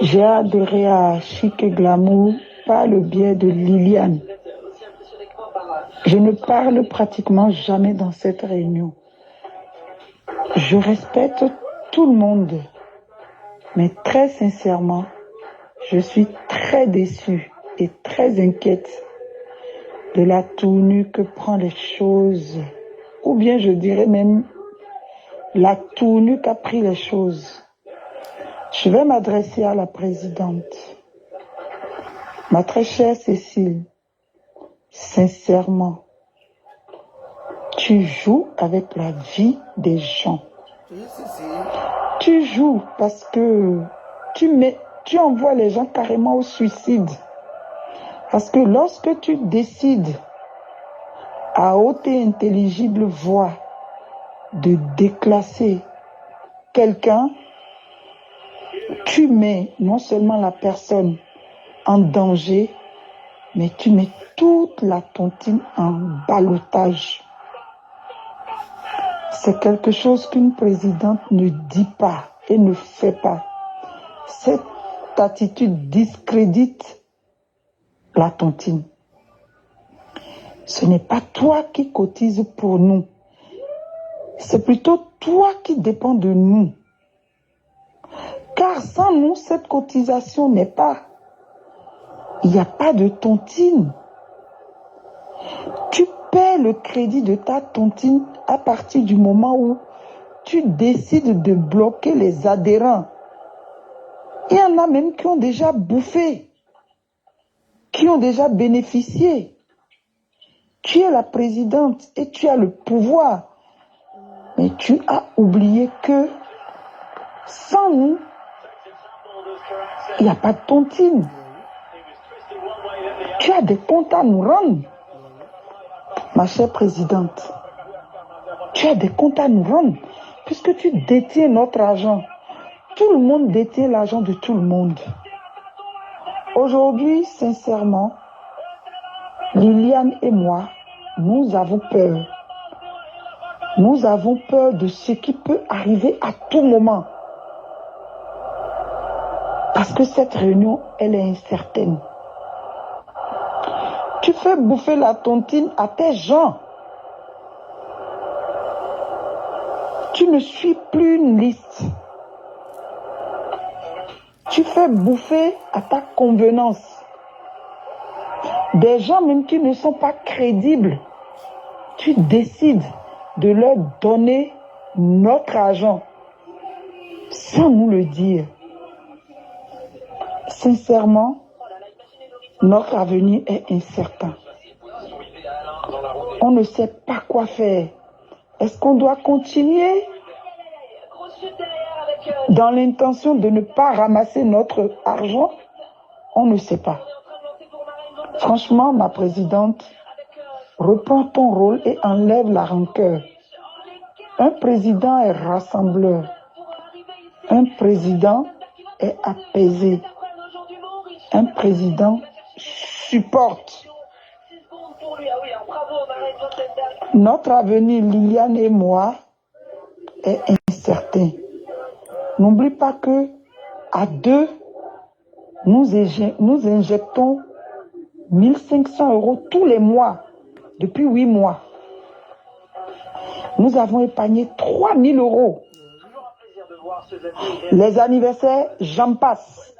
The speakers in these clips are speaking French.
J'ai adhéré à Chic et Glamour par le biais de Liliane. Je ne parle pratiquement jamais dans cette réunion. Je respecte tout le monde, mais très sincèrement, je suis très déçue et très inquiète de la tournure que prend les choses, ou bien je dirais même la tournure qu'a pris les choses. Je vais m'adresser à la présidente. Ma très chère Cécile, sincèrement, tu joues avec la vie des gens. Tu joues parce que tu envoies les gens carrément au suicide. Parce que lorsque tu décides à haute et intelligible voix de déclasser quelqu'un, tu mets non seulement la personne en danger, mais tu mets toute la tontine en ballottage. C'est quelque chose qu'une présidente ne dit pas et ne fait pas. Cette attitude discrédite la tontine. Ce n'est pas toi qui cotises pour nous. C'est plutôt toi qui dépends de nous. Car sans nous, cette cotisation n'est pas. Il n'y a pas de tontine. Tu paies le crédit de ta tontine à partir du moment où tu décides de bloquer les adhérents. Il y en a même qui ont déjà bouffé, qui ont déjà bénéficié. Tu es la présidente et tu as le pouvoir. Mais tu as oublié que sans nous, il n'y a pas de tontine. Tu as des comptes à nous rendre, ma chère présidente. Tu as des comptes à nous rendre, puisque tu détiens notre argent. Tout le monde détient l'argent de tout le monde. Aujourd'hui, sincèrement, Liliane et moi, nous avons peur. Nous avons peur de ce qui peut arriver à tout moment. Parce que cette réunion, elle est incertaine. Tu fais bouffer la tontine à tes gens. Tu ne suis plus une liste. Tu fais bouffer à ta convenance. Des gens même qui ne sont pas crédibles. Tu décides de leur donner notre argent sans nous le dire. Sincèrement, notre avenir est incertain. On ne sait pas quoi faire. Est-ce qu'on doit continuer dans l'intention de ne pas ramasser notre argent? On ne sait pas. Franchement, ma présidente, reprends ton rôle et enlève la rancœur. Un président est rassembleur. Un président est apaisé. Un président supporte. Notre avenir, Liliane et moi, est incertain. N'oublie pas que à deux, nous injectons 1500 € tous les mois, depuis 8 mois. Nous avons épargné 3000 €. Les anniversaires, j'en passe.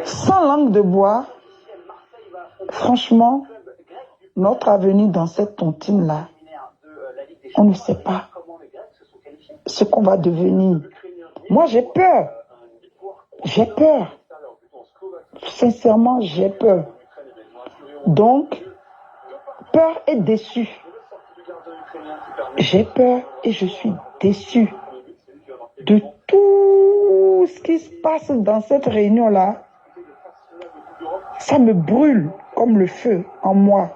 Sans langue de bois, franchement, notre avenir dans cette tontine-là, on ne sait pas ce qu'on va devenir. Moi, j'ai peur. J'ai peur. Sincèrement, j'ai peur. Donc, peur et déçu. J'ai peur et je suis déçu de tout ce qui se passe dans cette réunion-là. Ça me brûle comme le feu en moi.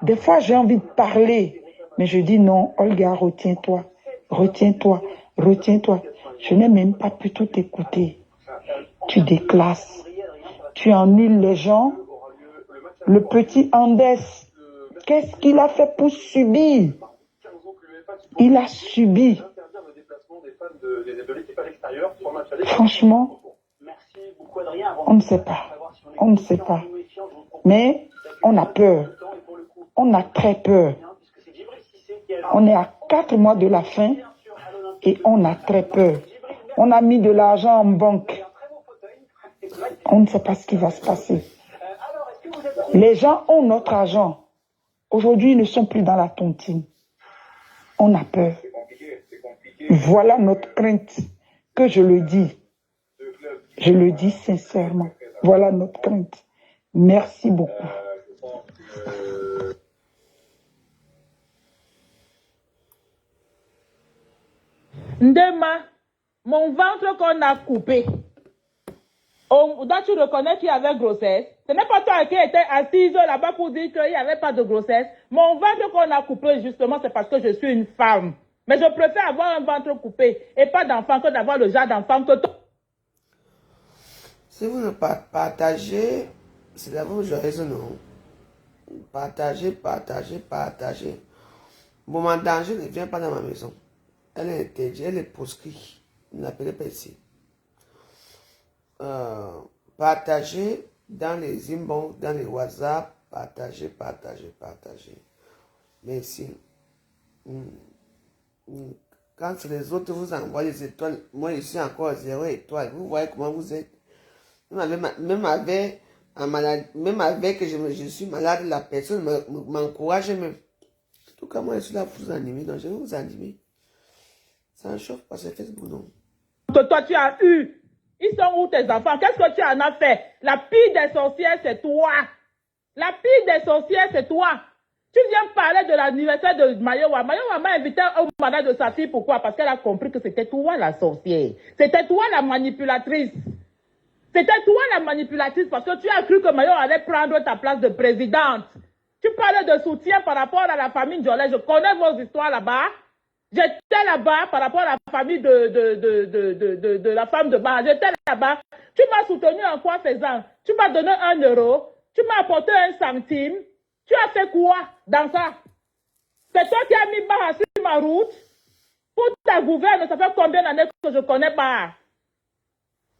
Des fois, j'ai envie de parler, mais je dis non, Olga, retiens-toi, retiens-toi, retiens-toi. Je n'ai même pas pu tout écouter. Tu déclasses, tu ennuies les gens. Le petit Andes, qu'est-ce qu'il a fait pour subir? Il a subi. Franchement, on ne sait pas. On ne sait pas. Mais on a peur. On a très peur. On est à 4 mois de la fin et on a très peur. On a mis de l'argent en banque. On ne sait pas ce qui va se passer. Les gens ont notre argent. Aujourd'hui, ils ne sont plus dans la tontine. On a peur. Voilà notre crainte, que je le dis. Je le dis sincèrement. Voilà notre crainte. Merci beaucoup. Ndema, mon ventre qu'on a coupé. Dont tu reconnais qu'il y avait grossesse. Ce n'est pas toi qui étais assise là-bas pour dire qu'il n'y avait pas de grossesse. Mon ventre qu'on a coupé, justement, c'est parce que je suis une femme. Mais je préfère avoir un ventre coupé et pas d'enfant que d'avoir le genre d'enfant que toi. Si vous ne partagez, c'est la vous raison, non? Partagez, partagez, partagez. Bon, mon danger ne vient pas dans ma maison. Elle est interdite, elle est proscrite. Ne l'appelez pas ici. Partagez dans les inbox, dans les WhatsApp. Partagez, partagez, partagez. Merci. Quand les autres vous envoient les étoiles, moi je suis encore 0 étoiles. Vous voyez comment vous êtes. Même avec que je suis malade, la personne m'encourage même. En tout cas, moi je suis là pour vous animer, donc je vais vous animer. Ça en chauffe pas, c'est Facebook, non? Que toi tu as eu. Ils sont où tes enfants? Qu'est-ce que tu en as fait? La pire des sorcières, c'est toi. La pire des sorcières, c'est toi. Tu viens parler de l'anniversaire de Mayowa. Mayowa m'a invité au mariage de sa fille. Pourquoi? Parce qu'elle a compris que c'était toi la sorcière. C'était toi la manipulatrice. C'était toi la manipulatrice parce que tu as cru que Mayowa allait prendre ta place de présidente. Tu parlais de soutien par rapport à la famille Jolet. Je connais vos histoires là-bas. J'étais là-bas par rapport à la famille de la femme de Bar. J'étais là-bas. Tu m'as soutenu en quoi faisant? Tu m'as donné 1 euro. Tu m'as apporté 1 centime. Tu as fait quoi dans ça? C'est toi qui as mis Bar sur ma route pour ta gouverne. Ça fait combien d'années que je connais Bar?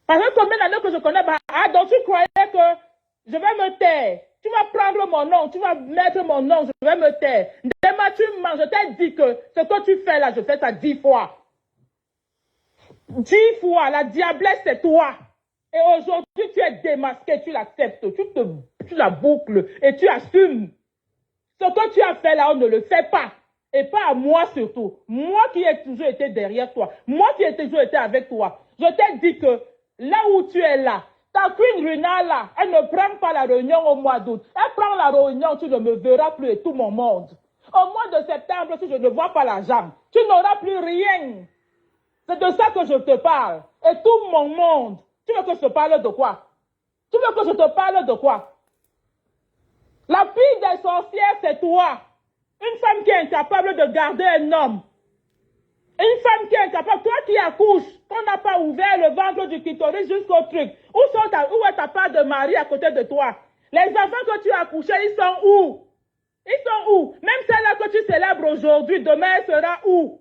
Ça fait combien d'années que je connais Bar? Ah, donc tu croyais que je vais me taire? Tu vas prendre mon nom, tu vas mettre mon nom, je vais me taire. Demain, tu mens, je t'ai dit que ce que tu fais là, je fais ça 10 fois. 10 fois, la diablesse, c'est toi. Et aujourd'hui, tu es démasqué, tu l'acceptes, tu la boucles et tu assumes. Ce que tu as fait là, on ne le fait pas. Et pas à moi surtout. Moi qui ai toujours été derrière toi. Moi qui ai toujours été avec toi. Je t'ai dit que là où tu es là, ta Queen Rina là, elle ne prend pas la réunion au mois d'août. Elle prend la réunion, tu ne me verras plus et tout mon monde. Au mois de septembre, si je ne vois pas l'argent, tu n'auras plus rien. C'est de ça que je te parle. Et tout mon monde. Tu veux que je te parle de quoi? Tu veux que je te parle de quoi? La pire des sorcières, c'est toi. Une femme qui est incapable de garder un homme. Une femme qui est incapable, toi qui accouches, qu'on n'a pas ouvert le ventre du clitoris jusqu'au truc. Où est ta part de mari à côté de toi? Les enfants que tu as accouchés, ils sont où? Ils sont où? Même celle-là que tu célèbres aujourd'hui, demain, elle sera où?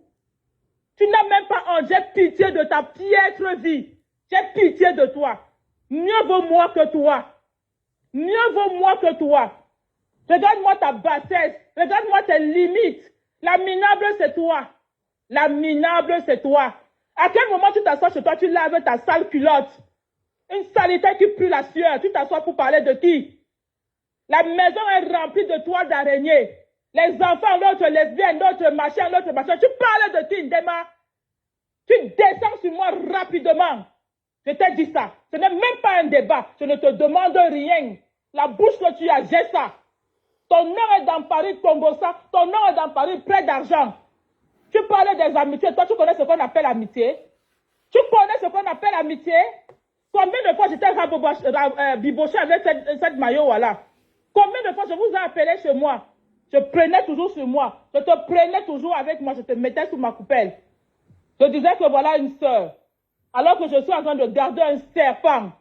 Tu n'as même pas en j'ai pitié de ta piètre vie. J'ai pitié de toi. Mieux vaut moi que toi. Mieux vaut moi que toi. Regarde-moi ta bassesse. Regarde-moi tes limites. La minable, c'est toi. La minable, c'est toi. À quel moment tu t'assois chez toi, tu laves ta sale culotte? Une saleté qui pue la sueur. Tu t'assois pour parler de qui? La maison est remplie de toiles d'araignée. Les enfants, l'autre lesbienne, l'autre machin, l'autre machin. Tu parles de qui, Ndema? Tu descends sur moi rapidement. Je t'ai dit ça. Ce n'est même pas un débat. Je ne te demande rien. La bouche que tu as, j'ai ça. Ton nom est dans Paris, Congossa. Ton nom est dans Paris, près d'argent. Tu parlais des amitiés. Toi, tu connais ce qu'on appelle amitié? Tu connais ce qu'on appelle amitié? Combien de fois j'étais biboché avec cette maillot-là? Combien de fois je vous ai appelé chez moi? Je prenais toujours sur moi. Je te prenais toujours avec moi. Je te mettais sous ma coupelle. Je disais que voilà une sœur. Alors que je suis en train de garder un serpent.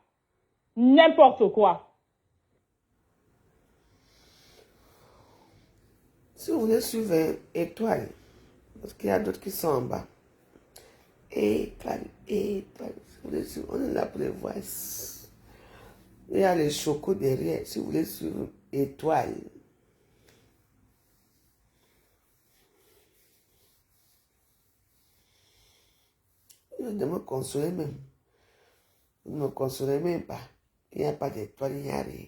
N'importe quoi. Si vous voulez suivre étoile, parce qu'il y a d'autres qui sont en bas. Étoile, étoile. On est là pour les voir. Il y a les chocos derrière. Si vous voulez suivre étoile. Vous ne me consolez même. Vous ne me consolez même pas. Il n'y a pas d'étoile, il n'y a rien.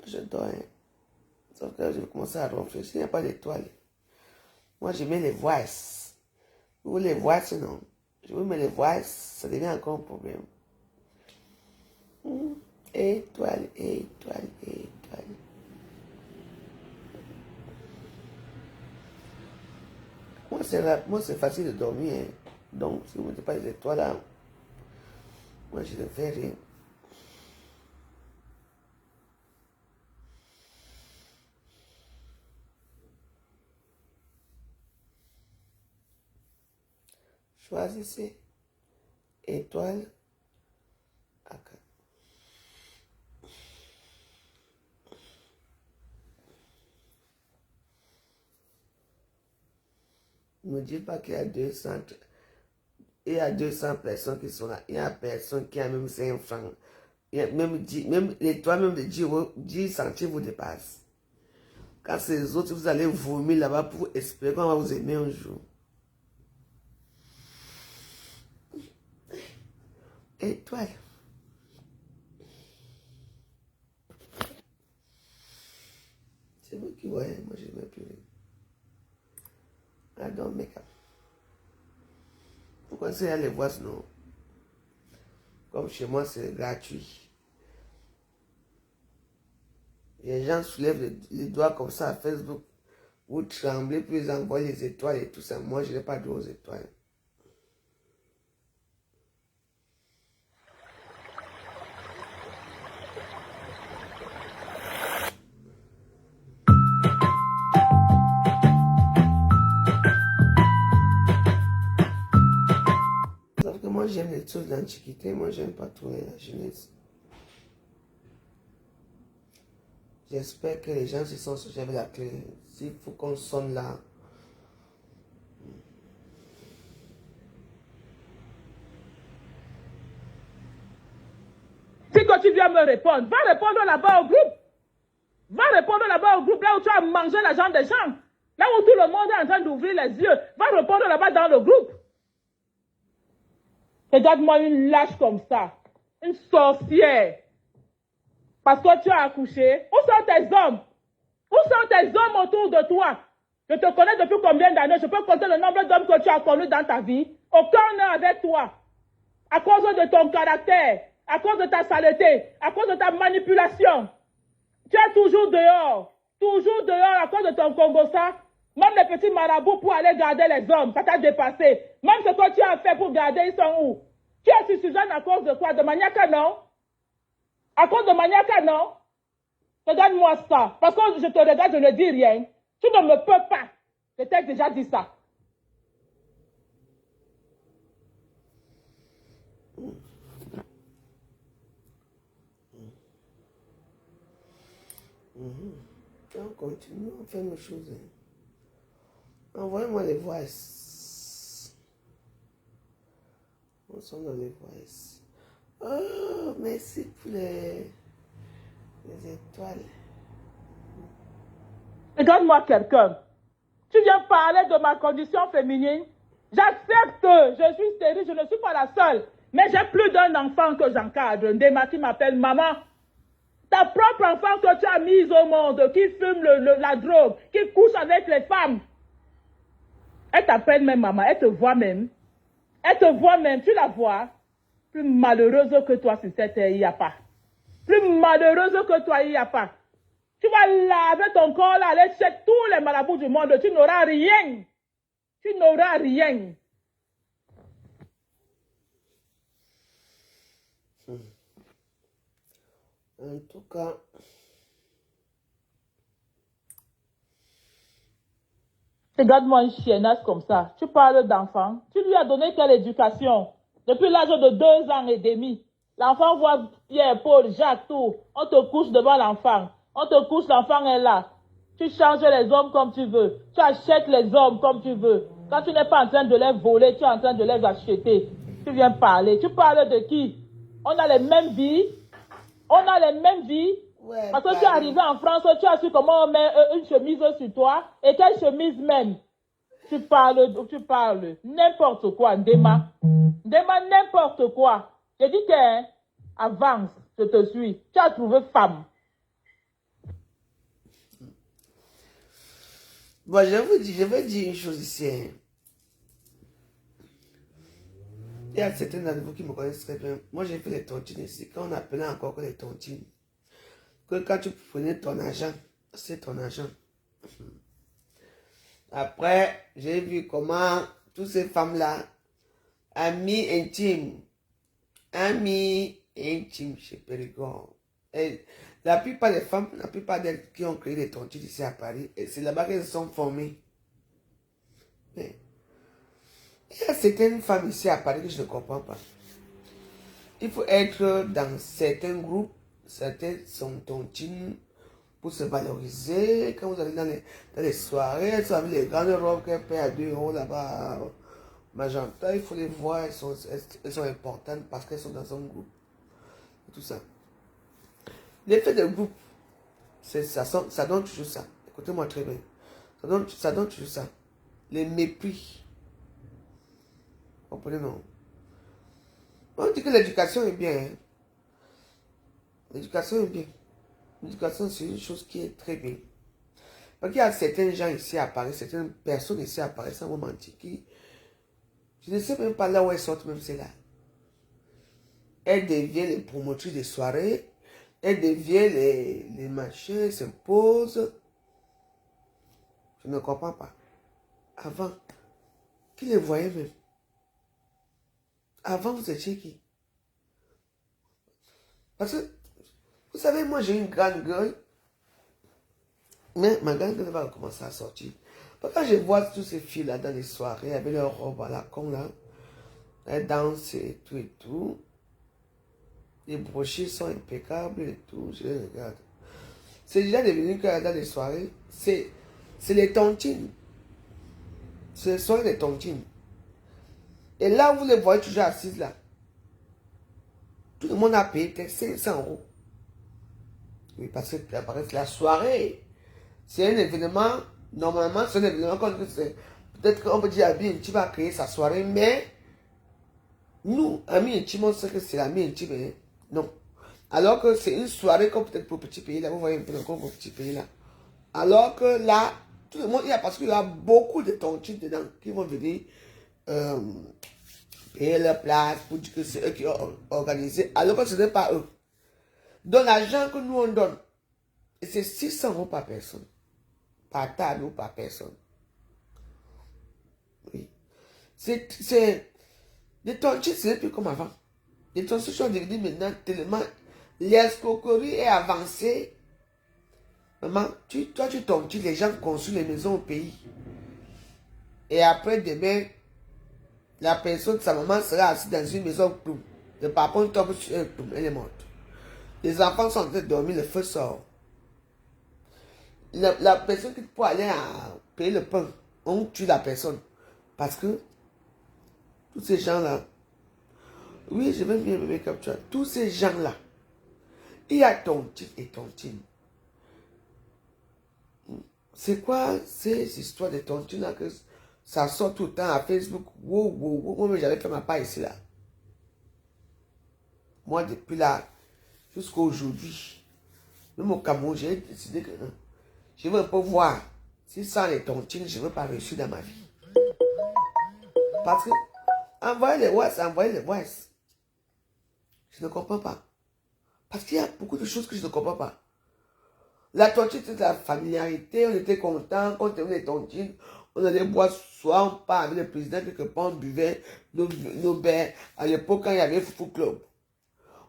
Je dors. Hein. Sauf que je vais commencer à réfléchir. Il n'y a pas d'étoile. Moi, je mets les voices. Vous les voices, non? Je vous mets les voices, ça devient encore un problème. Étoile, étoile, étoile. Moi, c'est facile de dormir. Hein. Donc, si vous ne mettez pas les étoiles là, moi, je ne fais rien. Choisissez étoile à 4. Ne me dites pas qu'il y a 200, il y a 200 personnes qui sont là. Il y a personne qui a même 5 francs. Il y a même 10, même l'étoile même de 10 centimes vous dépasse. Quand c'est les autres, vous allez vomir là-bas pour espérer qu'on va vous aimer un jour. Étoile. C'est vous qui voyez, moi je ne mets plus rien. I don't make up. Pourquoi c'est les voix non? Comme chez moi, c'est gratuit. Les gens soulèvent les doigts comme ça à Facebook. Vous tremblez, puis ils envoient les étoiles et tout ça. Moi, je n'ai pas droit aux étoiles. Sauf que moi, j'aime les choses d'antiquité. Moi, j'aime pas trop la jeunesse. J'espère que les gens se sont souciés avec la clé. S'il faut qu'on sonne là. Si quand tu viens me répondre, va répondre là-bas au groupe. Va répondre là-bas au groupe, là où tu as mangé l'argent des gens. Là où tout le monde est en train d'ouvrir les yeux. Va répondre là-bas dans le groupe. Regarde-moi une lâche comme ça. Une sorcière. Parce que tu as accouché. Où sont tes hommes? Où sont tes hommes autour de toi? Je te connais depuis combien d'années? Je peux compter le nombre d'hommes que tu as connus dans ta vie. Aucun n'est avec toi. À cause de ton caractère, à cause de ta saleté, à cause de ta manipulation. Tu es toujours dehors à cause de ton Congo-ça. Même les petits marabouts pour aller garder les hommes, ça t'a dépassé. Même ce que tu as fait pour garder, ils sont où? Tu es sur Suzanne à cause de quoi? De Maniaca, non? À cause de Maniaca, non? Regarde-moi ça. Parce que je te regarde, je ne dis rien. Tu ne me peux pas. Je t'ai déjà dit ça. On continue, on fait nos choses. Envoyez-moi les voix. On sonne dans les voix. Oh, merci pour les étoiles. Regarde-moi quelqu'un. Tu viens parler de ma condition féminine. J'accepte. Je suis stérile, je ne suis pas la seule. Mais j'ai plus d'un enfant que j'encadre. Ndema qui m'appelle maman. Ta propre enfant que tu as mise au monde, qui fume la drogue, qui couche avec les femmes. Elle t'appelle même maman, elle te voit même. Elle te voit même, tu la vois. Plus malheureuse que toi sur cette terre, il n'y a pas. Plus malheureuse que toi, il n'y a pas. Tu vas laver ton corps là, aller chez tous les marabouts du monde, tu n'auras rien. Tu n'auras rien. En tout cas, regarde-moi une chiennasse comme ça. Tu parles d'enfant. Tu lui as donné quelle éducation? Depuis l'âge de 2 ans et demi. L'enfant voit Pierre, Paul, Jacques, tout. On te couche devant l'enfant. On te couche, l'enfant est là. Tu changes les hommes comme tu veux. Tu achètes les hommes comme tu veux. Quand tu n'es pas en train de les voler, tu es en train de les acheter. Tu viens parler. Tu parles de qui? On a les mêmes vies. On a les mêmes vies. Ouais, Parce que tu es arrivé en France, tu as su comment on met une chemise sur toi. Et quelle chemise même? Tu parles n'importe quoi, Ndema. Ndema, n'importe quoi. Je dis que, hein, avance, je te suis. Tu as trouvé femme. Bon, je veux dire une chose ici. Hein. Il y a certains d'entre vous qui me connaissent très bien. Moi, j'ai fait les tontines ici. Quand on appelait encore que les tontines. Que quand tu prenais ton argent, c'est ton argent. Après, j'ai vu comment toutes ces femmes-là, amis intimes chez Périgord. Et la plupart des femmes, la plupart d'elles qui ont créé des tontines ici à Paris, c'est là-bas qu'elles se sont formées. Mais il y a certaines femmes ici à Paris que je ne comprends pas. Il faut être dans certains groupes, certaines sont tontines pour se valoriser. Quand vous allez dans les soirées, elles sont avec les grandes robes qu'elles paient à 2 € là-bas. Magenta, il faut les voir, elles sont importantes parce qu'elles sont dans un groupe. Et tout ça. L'effet de groupe, ça donne toujours ça. Écoutez-moi très bien. Ça donne toujours ça. Les mépris. Vous comprenez, non? On dit que l'éducation est bien. Hein? L'éducation est bien. L'éducation, c'est une chose qui est très bien. Parce qu'il y a certains gens ici à Paris, certaines personnes ici à Paris, sans vous mentir, qui, je ne sais même pas là où elles sortent, même c'est là. Elles deviennent les promotrices des soirées, elles deviennent les machins, elles s'imposent. Je ne comprends pas. Avant, qui les voyait même? Avant, vous étiez qui? Parce que, vous savez, moi j'ai une grande gueule, mais ma grande gueule va commencer à sortir. Parce que quand je vois tous ces filles-là dans les soirées, avec leurs robes à la con là, elles dansent et tout. Les brochures sont impeccables et tout, je les regarde. C'est déjà devenu que dans les soirées, c'est les tontines. Ce sont les tontines. Et là, vous les voyez toujours assises là. Tout le monde a payé peut-être 500 €. Oui, parce que la soirée, c'est un événement, normalement, c'est un événement comme c'est. Peut-être qu'on peut dire à Ami Intime va créer sa soirée, mais nous, Ami Intime, on sait que c'est l'Ami Intime. Hein? Non. Alors que c'est une soirée comme peut-être pour petit pays là, vous voyez un peu encore pour petit pays là. Alors que là, tout le monde, parce qu'il y a beaucoup de tontines dedans qui vont venir payer leur place pour dire que c'est eux qui ont organisé, alors que ce n'est pas eux. Donc l'argent que nous on donne, c'est 600 € par personne. Par table ou par personne. Oui. C'est des tontines, c'est plus comme avant. Les tontines sont devenues maintenant tellement. L'escroquerie est avancée. Maman, toi tu tontines, les gens construisent les maisons au pays. Et après demain, la personne, sa maman sera assise dans une maison ploum. Le papa tombe sur un ploum, elle est morte. Les enfants sont en train de dormir, le feu sort. La personne qui peut aller payer le pain, on tue la personne. Parce que tous ces gens-là, oui, je vais bien me capturer. Tous ces gens-là, il y a tontine et tontine. C'est quoi ces histoires de tontine là que ça sort tout le temps à Facebook? Wow. Moi, j'avais fait ma part ici là. Moi, depuis là, jusqu'à aujourd'hui, même au Cameroun, j'ai décidé que non. Je veux pas voir si sans les tontines, je ne veux pas réussir dans ma vie. Parce que envoyer les voices. Je ne comprends pas. Parce qu'il y a beaucoup de choses que je ne comprends pas. La tontine, c'est la familiarité. On était content quand on avait les tontines. On allait boire soit on part avec le président, quelque part, on buvait nos verres. À l'époque, quand il y avait Foufou Club,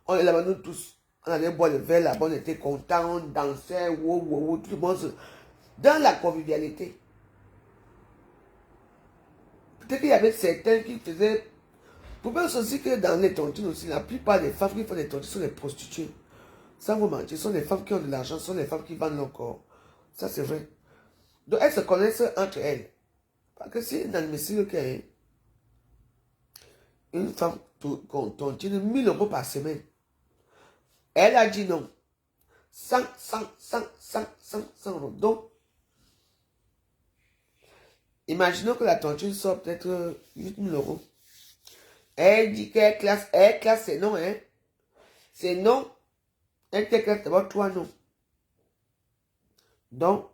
on est là-bas, nous tous. On allait boire le verre là-bas, on était contents, on dansait, wow, tout le monde dans la convivialité. Peut-être qu'il y avait certains qui faisaient. Vous pensez aussi que dans les tontines aussi, la plupart des femmes qui font des tontines sont des prostituées. Sans vous mentir, ce sont des femmes qui ont de l'argent, ce sont des femmes qui vendent leur corps. Ça, c'est vrai. Donc, elles se connaissent entre elles. Parce que c'est inadmissible qu'une femme tontine 1000 euros par semaine. Elle a dit non. 100 euros. Donc, imaginons que la tontine sort peut-être 8000 euros. Elle dit qu'elle classe c'est non, hein. C'est non. Elle te classe d'abord 3 non. Donc,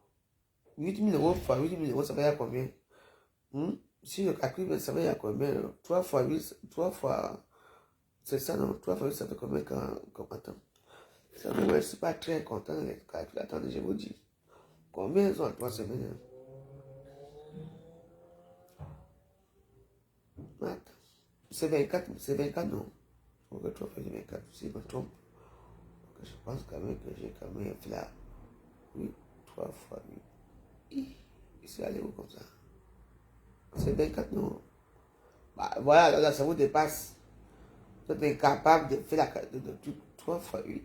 8000 euros fois 8000 euros, ça va y à combien? Si le calcul, ça va y à combien? 3 fois 8, 3 fois... C'est ça, non? 3 fois 8, ça fait combien quand attends. Ça veut dire, je ne suis pas très content de les calculs. Attendez, je vous dis. Combien ils ont en 3 semaines? Attends. C'est 24, non? Faut que 3 fois 24, si je me trompe. Je pense quand même que j'ai quand même fait là. Oui, 3 fois 8. Ici, allez où comme ça? C'est 24, non? Bah, voilà, là, ça vous dépasse. Vous êtes incapable de faire de 3 fois 8.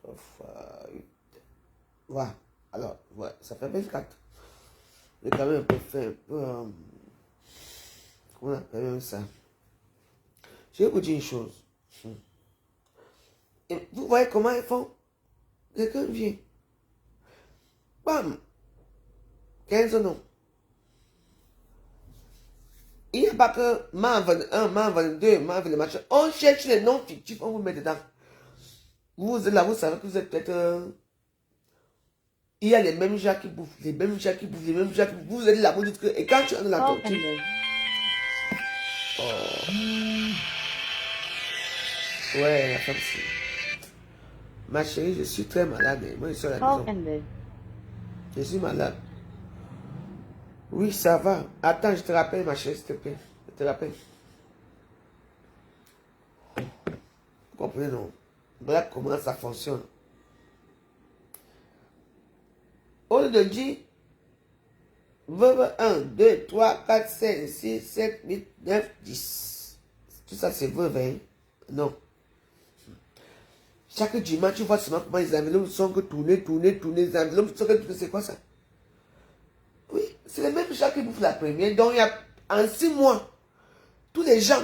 3 fois 8. Voilà. Alors, ouais, ça fait 24. J'ai quand même un peu fait un peu... comment on appelle même ça? Je vais vous dire une chose. Et vous voyez comment ils font? Quelqu'un vient. Bam! 15 noms. Il n'y a pas que MAN 21, MAN 22, MAN 22, machin. On cherche les noms fictifs, on vous met dedans. Vous êtes là, vous savez que vous êtes peut-être... Il y a les mêmes gens qui bouffent, les mêmes gens qui bouffent, les mêmes gens qui bouffent. Vous êtes là, vous dites que... Et quand tu es dans la tortue... Oh. Ouais, la femme, c'est... Ma chérie, je suis très malade. Moi, je suis à la maison. Je suis malade. Oui, ça va. Attends, je te rappelle, ma chérie, s'il te plaît. Je te rappelle. Vous comprenez, non? Voilà comment ça fonctionne. Au lieu de dire 1, 2, 3, 4, 5, 6, 7, 8, 9, 10. Tout ça, c'est veuve, hein? Non. Chaque dimanche, tu vois seulement comment les enveloppes sont que tourner. Les enveloppes sont que tourner. C'est quoi ça? Oui, c'est les mêmes gens qui bouffent la première. Donc, il y a en 6 mois, tous les gens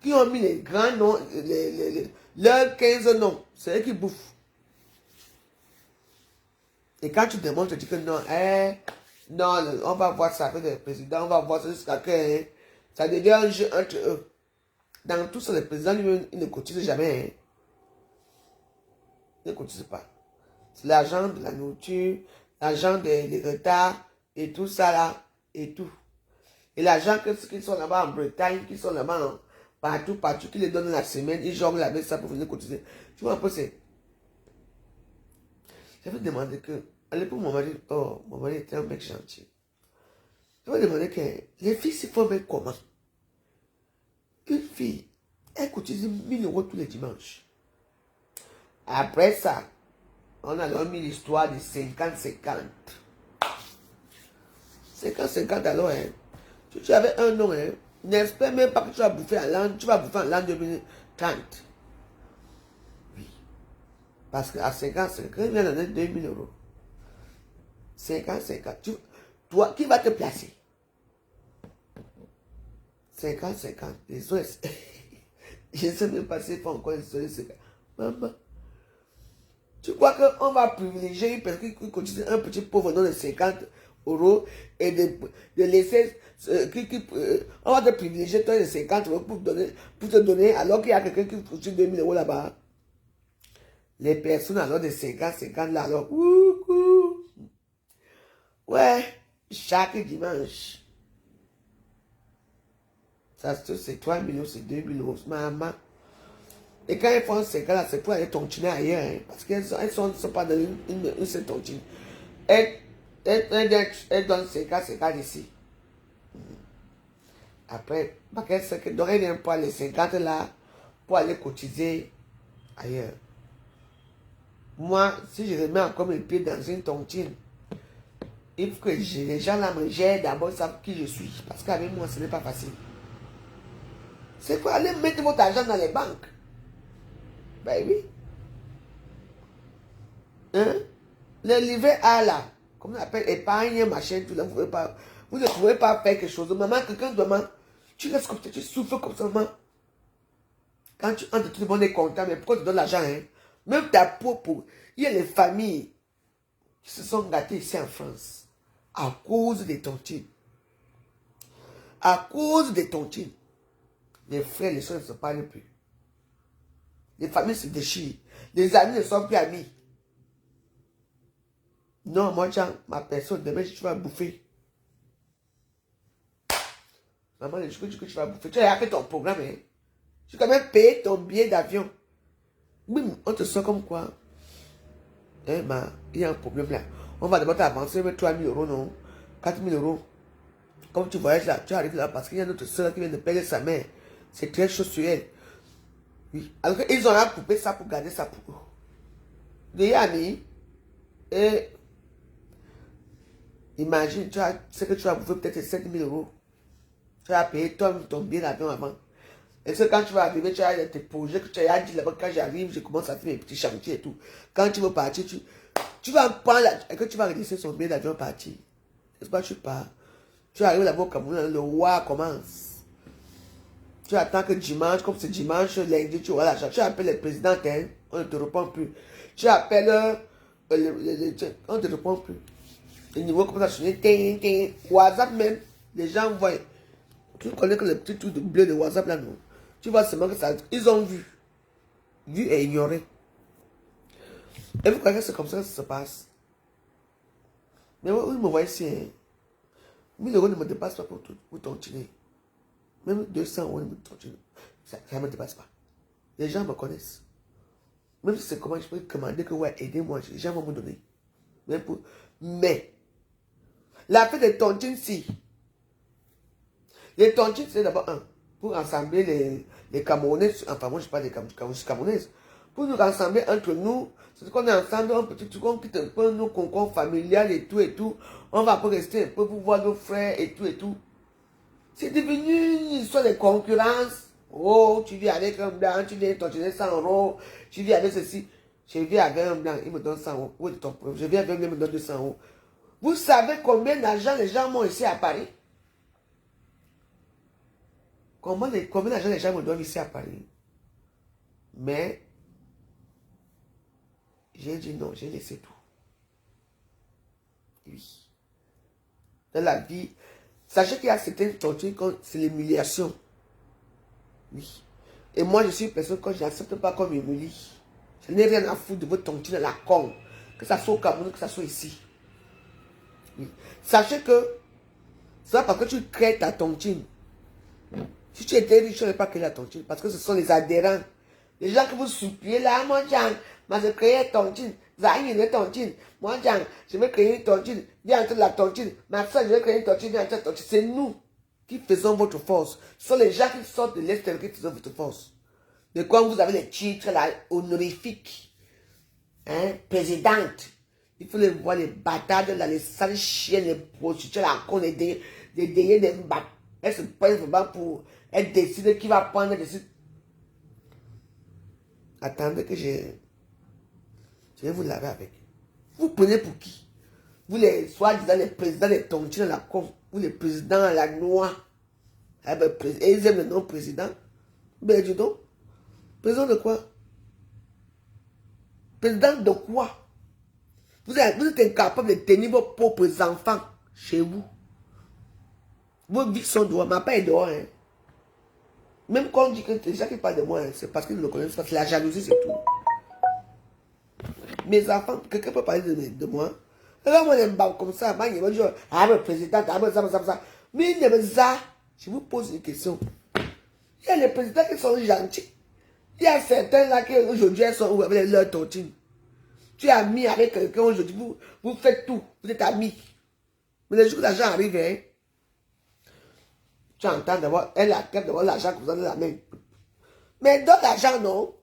qui ont mis les grands noms, leurs 15 noms, c'est eux qui bouffent. Et quand tu demandes, tu dis que non, non, on va voir ça avec le président, on va voir ça jusqu'à que ça devient un jeu entre eux. Dans tout ça, le président lui-même, il ne cotise jamais. Hein. Il ne cotise pas. C'est l'argent de la nourriture, l'argent des retards et tout ça là, et tout. Et l'argent qui sont là-bas en Bretagne, qui sont là-bas partout, qui les donnent la semaine, ils jonglent avec ça pour venir cotiser. Tu vois un peu, c'est... J'avais demandé que, à l'époque, mon mari était un mec gentil. J'avais demandé que les filles s'y font mettre comment? Une fille, elle cotise 1000 euros tous les dimanches. Après ça, on a mis l'histoire de 50-50. 50-50 alors, hein. Tu avais un nom, hein. N'espère même pas que tu vas bouffer en l'an, tu vas bouffer en l'an 2030. Oui. Parce qu'à 50-50, il vient donner 2000 euros. 50-50. Toi, qui va te placer? 50-50. Les autres, je ne sais même pas si pas encore les autres 50. Maman. Tu crois qu'on va privilégier une personne qui cotise un petit pauvre nom de 50 euros et de laisser... on va te privilégier toi de 50 euros pour te donner alors qu'il y a quelqu'un qui cotise 2000 euros là-bas. Les personnes alors de 50 là alors... Ouais, chaque dimanche. Ça c'est 3 millions, c'est 2 millions, maman. Et quand elles font 50 là, c'est pour aller tontiner ailleurs. Hein, parce qu'elles sont pas dans une seule tontine. Elles donnent 50 ici. Après, donc elles viennent pas les 50 là pour aller cotiser ailleurs. Moi, si je remets encore mes pieds dans une tontine, il faut que les gens là me gèrent d'abord, savent qui je suis. Parce qu'avec moi, ce n'est pas facile. C'est quoi? Allez mettre votre argent dans les banques. Ben oui. Hein? Le livret A là, Comment on appelle, épargne, machin, tout là, vous ne pouvez pas faire quelque chose. Maman, quelqu'un demande, tu restes comme ça, tu souffres comme ça, maman. Quand tu entres, tout le monde est content, mais pourquoi tu donnes l'argent, hein? Même ta peau, il y a les familles qui se sont gâtées ici en France à cause des tontines. À cause des tontines. Les frères, les soeurs ne se parlent plus. Les familles se déchirent. Les amis ne sont plus amis. Non, moi, Jean, ma personne, demain, tu vas bouffer. Maman, le jour que tu vas bouffer, tu as fait ton programme, hein. Tu as quand même payé ton billet d'avion. Oui, on te sent comme quoi. Hein, il y a un problème là. On va d'abord t'avancer avec 3 000 euros, non? 4 000 euros. Comme tu voyages là, tu arrives là parce qu'il y a notre soeur qui vient de payer sa mère. C'est très chaud sur elle. Oui. Alors qu'ils ont coupé ça pour garder ça pour eux. Des amis. Et imagine, ce que tu vas bouffer peut-être 7 000 euros. Tu vas payer ton billet d'avion avant. Et c'est quand tu vas arriver, tu as tes projets que tu as dit là-bas. Quand j'arrive, je commence à faire mes petits chantiers et tout. Quand tu veux partir, tu vas prendre et que tu vas réaliser son billet d'avion partir. C'est pas tu pars. Tu arrives là-bas au Cameroun, le roi commence. Tu attends que dimanche, comme c'est dimanche, lundi, tu auras l'argent. Tu appelles le président, hein, on ne te répond plus. Tu appelles, on ne te répond plus. Le niveau commence à sonner, WhatsApp même, les gens voient. Tu connais que le petit truc de bleu de WhatsApp là, non? Tu vois seulement que ça, ils ont vu. Vu et ignoré. Et vous croyez que c'est comme ça que ça se passe? Mais vous me voyez ici, hein? 1 000 euros ne me dépasse pas pour tontiner. Même 200 euros ne me tontiner. Ça ne me dépasse pas. Les gens me connaissent. Même si c'est comment je peux commander que ouais, aidez-moi, les gens vont me donner. Mais, la fête des tontines, si. Les tontines, c'est d'abord pour rassembler les Camerounais. Enfin, moi, je parle des Camerounaises. Pour nous rassembler entre nous, c'est qu'on est ensemble, un petit truc, on quitte un peu nos concours familiales et tout et tout. On va pas rester un peu pour voir nos frères et tout et tout. C'est devenu une histoire de concurrence. Oh, tu viens avec un blanc, tu viens tontiner 100 euros, tu viens avec ceci. Je viens avec un blanc, il me donne 100 euros. Je viens avec lui, il me donne 200 euros. Vous savez combien d'argent les gens m'ont ici à Paris? Combien d'argent les gens me donnent ici à Paris? Mais, j'ai dit non, j'ai laissé tout. Oui. Dans la vie, sachez qu'il y a certaines tontines, c'est l'humiliation. Oui. Et moi, je suis une personne que je n'accepte pas qu'on m'humilie. Je n'ai rien à foutre de votre tontine à la con. Que ça soit au Cameroun, que ça soit ici. Oui. Sachez que, c'est pas parce que tu crées ta tontine. Si tu étais riche, tu n'aurais pas créé la tontine. Parce que ce sont les adhérents. Les gens que vous suppliez là, moi, je vais créer une tontine. Zahine, une tontine. Moi, je vais créer une tontine. Viens entrer la tontine. Ma soeur, je vais créer une tontine. Viens entrer la tontine. C'est nous qui faisons votre force. Ce sont les gens qui sortent de l'extérieur qui faisons votre force. Mais quand vous avez les titres là, honorifiques, hein, présidente, il faut les voir, les bâtards là, les sales chiens, les prostituées là, qu'on est des bâtards. Elles se prennent vraiment pour. Elles décident qui va prendre, décide. Attendez que je vais vous laver avec. Vous prenez pour qui? Vous les soi-disant les présidents des tontines à la con, ou les présidents à la noix. Eh ben, ils aiment le nom président. Ben dis donc. Président de quoi? Président de quoi? Vous êtes incapable de tenir vos propres enfants chez vous. Vos vies sont dehors, ma père est dehors. Hein. Même quand on dit que les gens qui parlent de moi, hein, c'est parce qu'ils ne me connaissent pas. C'est la jalousie, c'est tout. Mes enfants, quelqu'un peut parler de moi. Alors moi, je me comme ça, je me dis, ah, le président, ça. Mais je vous pose une question. Il y a les présidents qui sont gentils. Il y a certains là qui aujourd'hui sont avec leur tontine. Tu es ami avec quelqu'un aujourd'hui, vous faites tout, vous êtes amis. Mais les jours où l'argent arrive, hein, tu entends d'abord, elle accepte d'avoir l'argent que vous avez dans la main. Mais donne l'argent, non.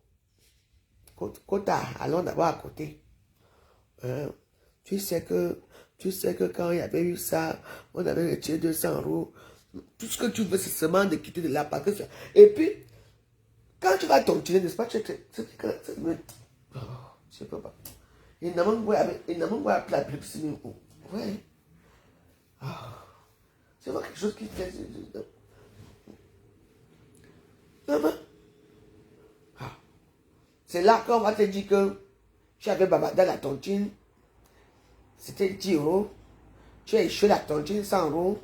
Kota, allons d'abord à côté. Tu sais que quand il y avait eu ça, on avait retiré 200 euros. Tout ce que tu veux, c'est seulement de quitter de là. Parce que et puis, quand tu vas tontiner, n'est-ce pas, je ne peux pas. Il n'a même pas appelé la plus. Ouais. C'est pas quelque chose qui fait... Maman. C'est là qu'on va te dire que tu avais babada la tontine. C'était 10 euros. Tu as échoué la tontine 100 euros.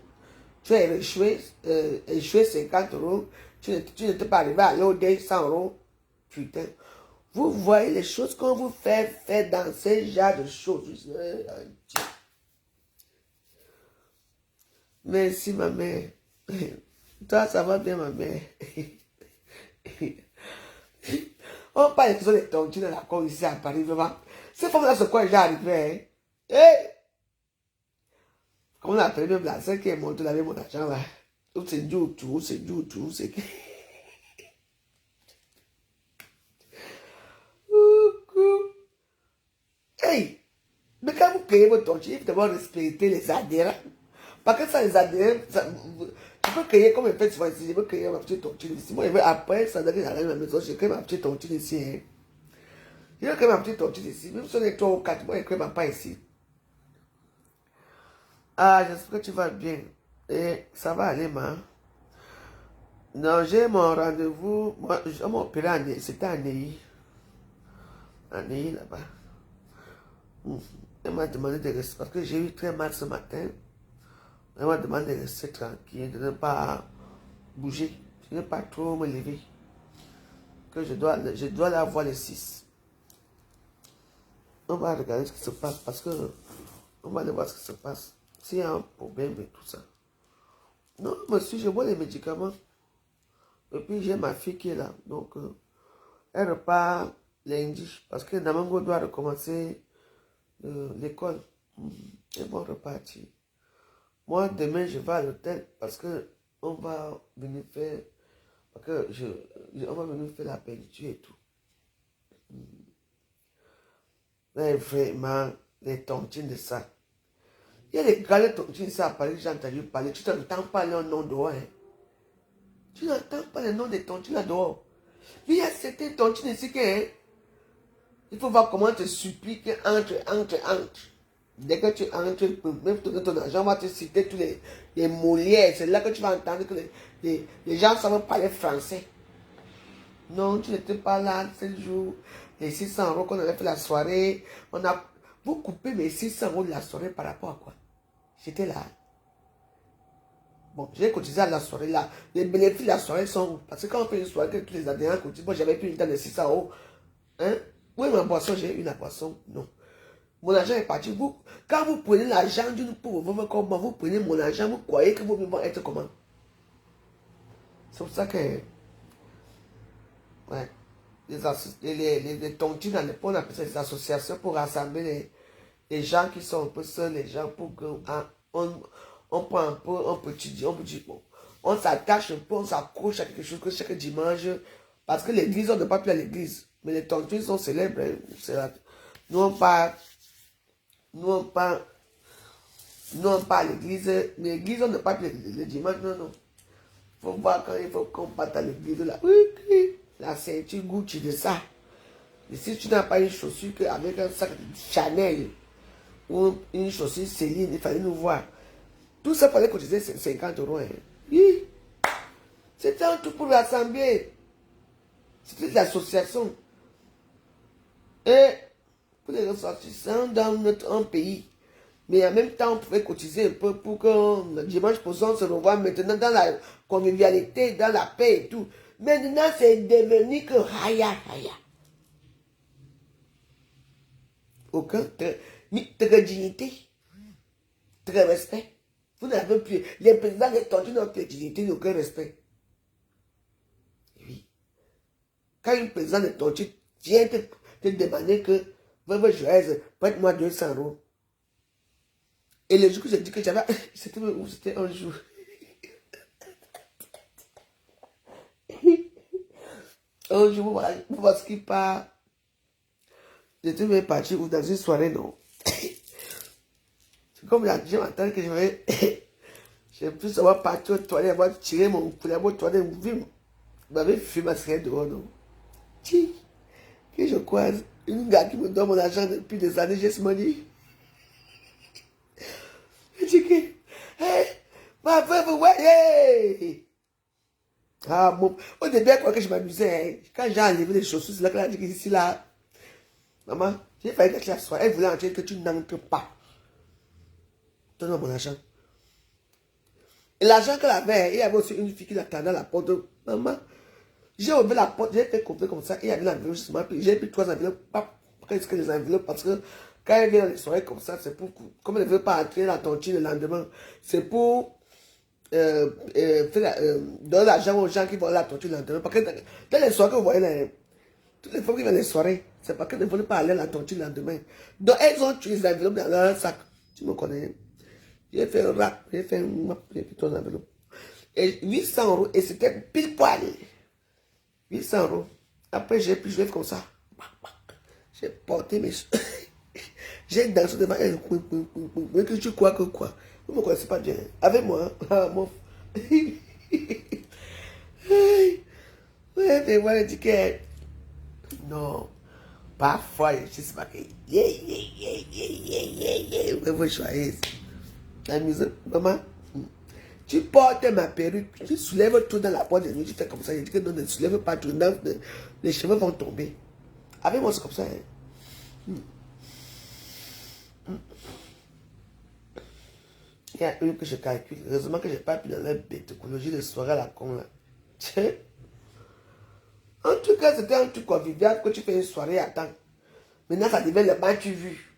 Tu as échoué 50 euros. Tu n'étais pas arrivé à l'OD 100 euros. Putain. Vous voyez les choses qu'on vous fait faire dans ce genre de choses. Merci ma mère. Toi, ça va bien ma mère. On parle de les tontines à la cour ici à Paris, vraiment. C'est pour ça quoi j'arrivais. Hein? Comment on appelle même la celle qui est montée avec mon argent là. C'est du tout, c'est du tout, c'est que... Hey! Mais quand vous payez votre tontine, il faut d'abord respecter les adhérents. Parce que ça, les adhérents, tu peux créer comme un fait souvent ici, je veux créer ma petite tontine ici. Moi, je veux après, ça donne à la maison, je crée ma petite tontine ici. Hein. Je veux créer ma petite tontine ici. Même si on est 3 ou 4, moi, je crée ma part ici. Ah, j'espère que tu vas bien. Et ça va aller, ma. Non, j'ai mon rendez-vous. Moi, on m'a opéré, c'était à Neuilly. À Neuilly, là-bas. Elle m'a demandé de rester, parce que j'ai eu très mal ce matin. Elle m'a demandé de rester tranquille, de ne pas bouger, de ne pas trop me lever. Que je dois la voir le 6. On va regarder ce qui se passe, parce que on va aller voir ce qui se passe. S'il y a un problème et tout ça. Non, monsieur, je bois les médicaments. Et puis j'ai ma fille qui est là. Donc, elle repart lundi. Parce que Namango doit recommencer l'école. Ils vont repartir. Moi, demain, je vais à l'hôtel parce que on va venir faire. Parce que on va venir faire la peinture et tout. Mais vraiment, les tontines de ça. Il y a des gars de tontines, ça à Paris, j'ai entendu parler. Tu n'entends pas leur nom dehors. Hein. Tu n'entends pas le nom des tontines là dehors. Mais il y a certaines tontines ici qui, hein, il faut voir comment te supplie que entre. Dès que tu entres, même ton argent va te citer tous les Molières. C'est là que tu vas entendre que les gens savent parler français. Non, tu n'étais pas là ce jour. Les 600 euros qu'on avait fait la soirée. Vous coupez mes 600 euros de la soirée par rapport à quoi? J'étais là. Bon, j'ai cotisé à la soirée là. Les bénéfices de la soirée sont où? Parce que quand on fait une soirée que tous les adhérents cotisent, moi j'avais plus une temps de 600 euros. Hein? Oui, ma boisson, j'ai eu la boisson. Non. Mon argent est parti. Vous, quand vous prenez l'argent d'une pauvre comme moi, vous prenez mon argent, vous croyez que vos vont être comment? C'est pour ça que... Ouais. Les tontines, on appelle ça des associations pour rassembler les gens qui sont un peu seuls, les gens pour qu'on on prend un peu, on peut étudier, bon, on s'attache un peu, on s'accroche à quelque chose que chaque dimanche, parce que l'église, on ne peut pas plus à l'église, mais les tontines sont célèbres, hein, nous on part à l'église, mais l'église, on ne peut pas plus le dimanche, non. Faut voir quand il faut qu'on parte à l'église, là, oui, la ceinture Gucci de ça. Mais si tu n'as pas une chaussure avec un sac Chanel ou une chaussure Céline, il fallait nous voir. Tout ça fallait cotiser 50 euros. Hein. Oui. C'était un tout pour rassembler. C'était l'association. Et pour les ressortissants dans notre pays. Mais en même temps, on pouvait cotiser un peu pour que le dimanche prochain on se revoie maintenant dans la convivialité, dans la paix et tout. Maintenant, c'est devenu que haya. Aucun dignité, très respect. Vous n'avez plus. Les présidents des tontines n'ont plus de dignité, ni aucun respect. Oui. Quand une présidente de tontine vient te demander que, veuve Joëze, prête-moi 200 euros. Et le jour que j'ai dit que j'avais. C'était un jour. Un jour, vous voyez ce qui part. J'étais même parti dans une soirée, non. C'est comme la j'ai entendu que je vais. J'ai pu savoir partir aux toilettes, avoir tiré mon poulet aux toilettes. Vous m'avez fumé ma cigarette dehors, non. Qui je croise. Une gars qui me donne mon argent depuis des années, j'ai ce money. Je dis que, hey, ma frère, vous voyez. Ah, bon. Au début, quoi que je m'amusais, hein. Quand j'ai enlevé les chaussures, c'est là qu'elle a dit que ici, là, maman, j'ai failli que tu la sois. Elle voulait entrer que tu n'entres pas. Donne-moi mon argent. Et l'argent qu'elle avait, il y avait aussi une fille qui l'attendait à la porte. Maman, j'ai ouvert la porte, j'ai fait couper comme ça, et il y avait l'enveloppe justement, puis j'ai pris 3 enveloppes, pas presque les enveloppes, parce que quand elle vient dans les soirées comme ça, c'est pour, comme elle ne veut pas entrer dans la tontine le lendemain, c'est pour donner l'argent aux gens qui vont à la tontine le lendemain. Parce que dans les soirées que vous voyez là, toutes les femmes qui viennent dans les soirées, c'est parce qu'elles ne veulent pas aller à la tontine le lendemain. Donc elles ont tué les enveloppes dans leur sac. Tu me connais. J'ai fait un rap, j'ai fait un map, j'ai pris 3 enveloppes. Et 800 €, et c'était pile poil. 800 €. Après, j'ai pris, je l'ai fait comme ça. J'ai porté mes... J'ai dansé devant elle. Mais que tu crois que quoi? Vous ne me connaissez pas bien. Avec moi, hein? Mon... Ouais, mais moi, je dis que... Non. Parfois, je sais pas que... Vous choisissez. La musique, maman... Tu portes ma perruque, tu soulèves tout dans la boîte de nuit, tu fais comme ça, je dis que non, ne soulève pas tout, les cheveux vont tomber. Avec moi, c'est comme ça. Hein. Il y a une que je calcule. Heureusement que je n'ai pas pu dans la bêtologie de soirée à la con là. En tout cas, c'était un truc convivial que tu fais une soirée à temps. Maintenant, ça devient le match vu.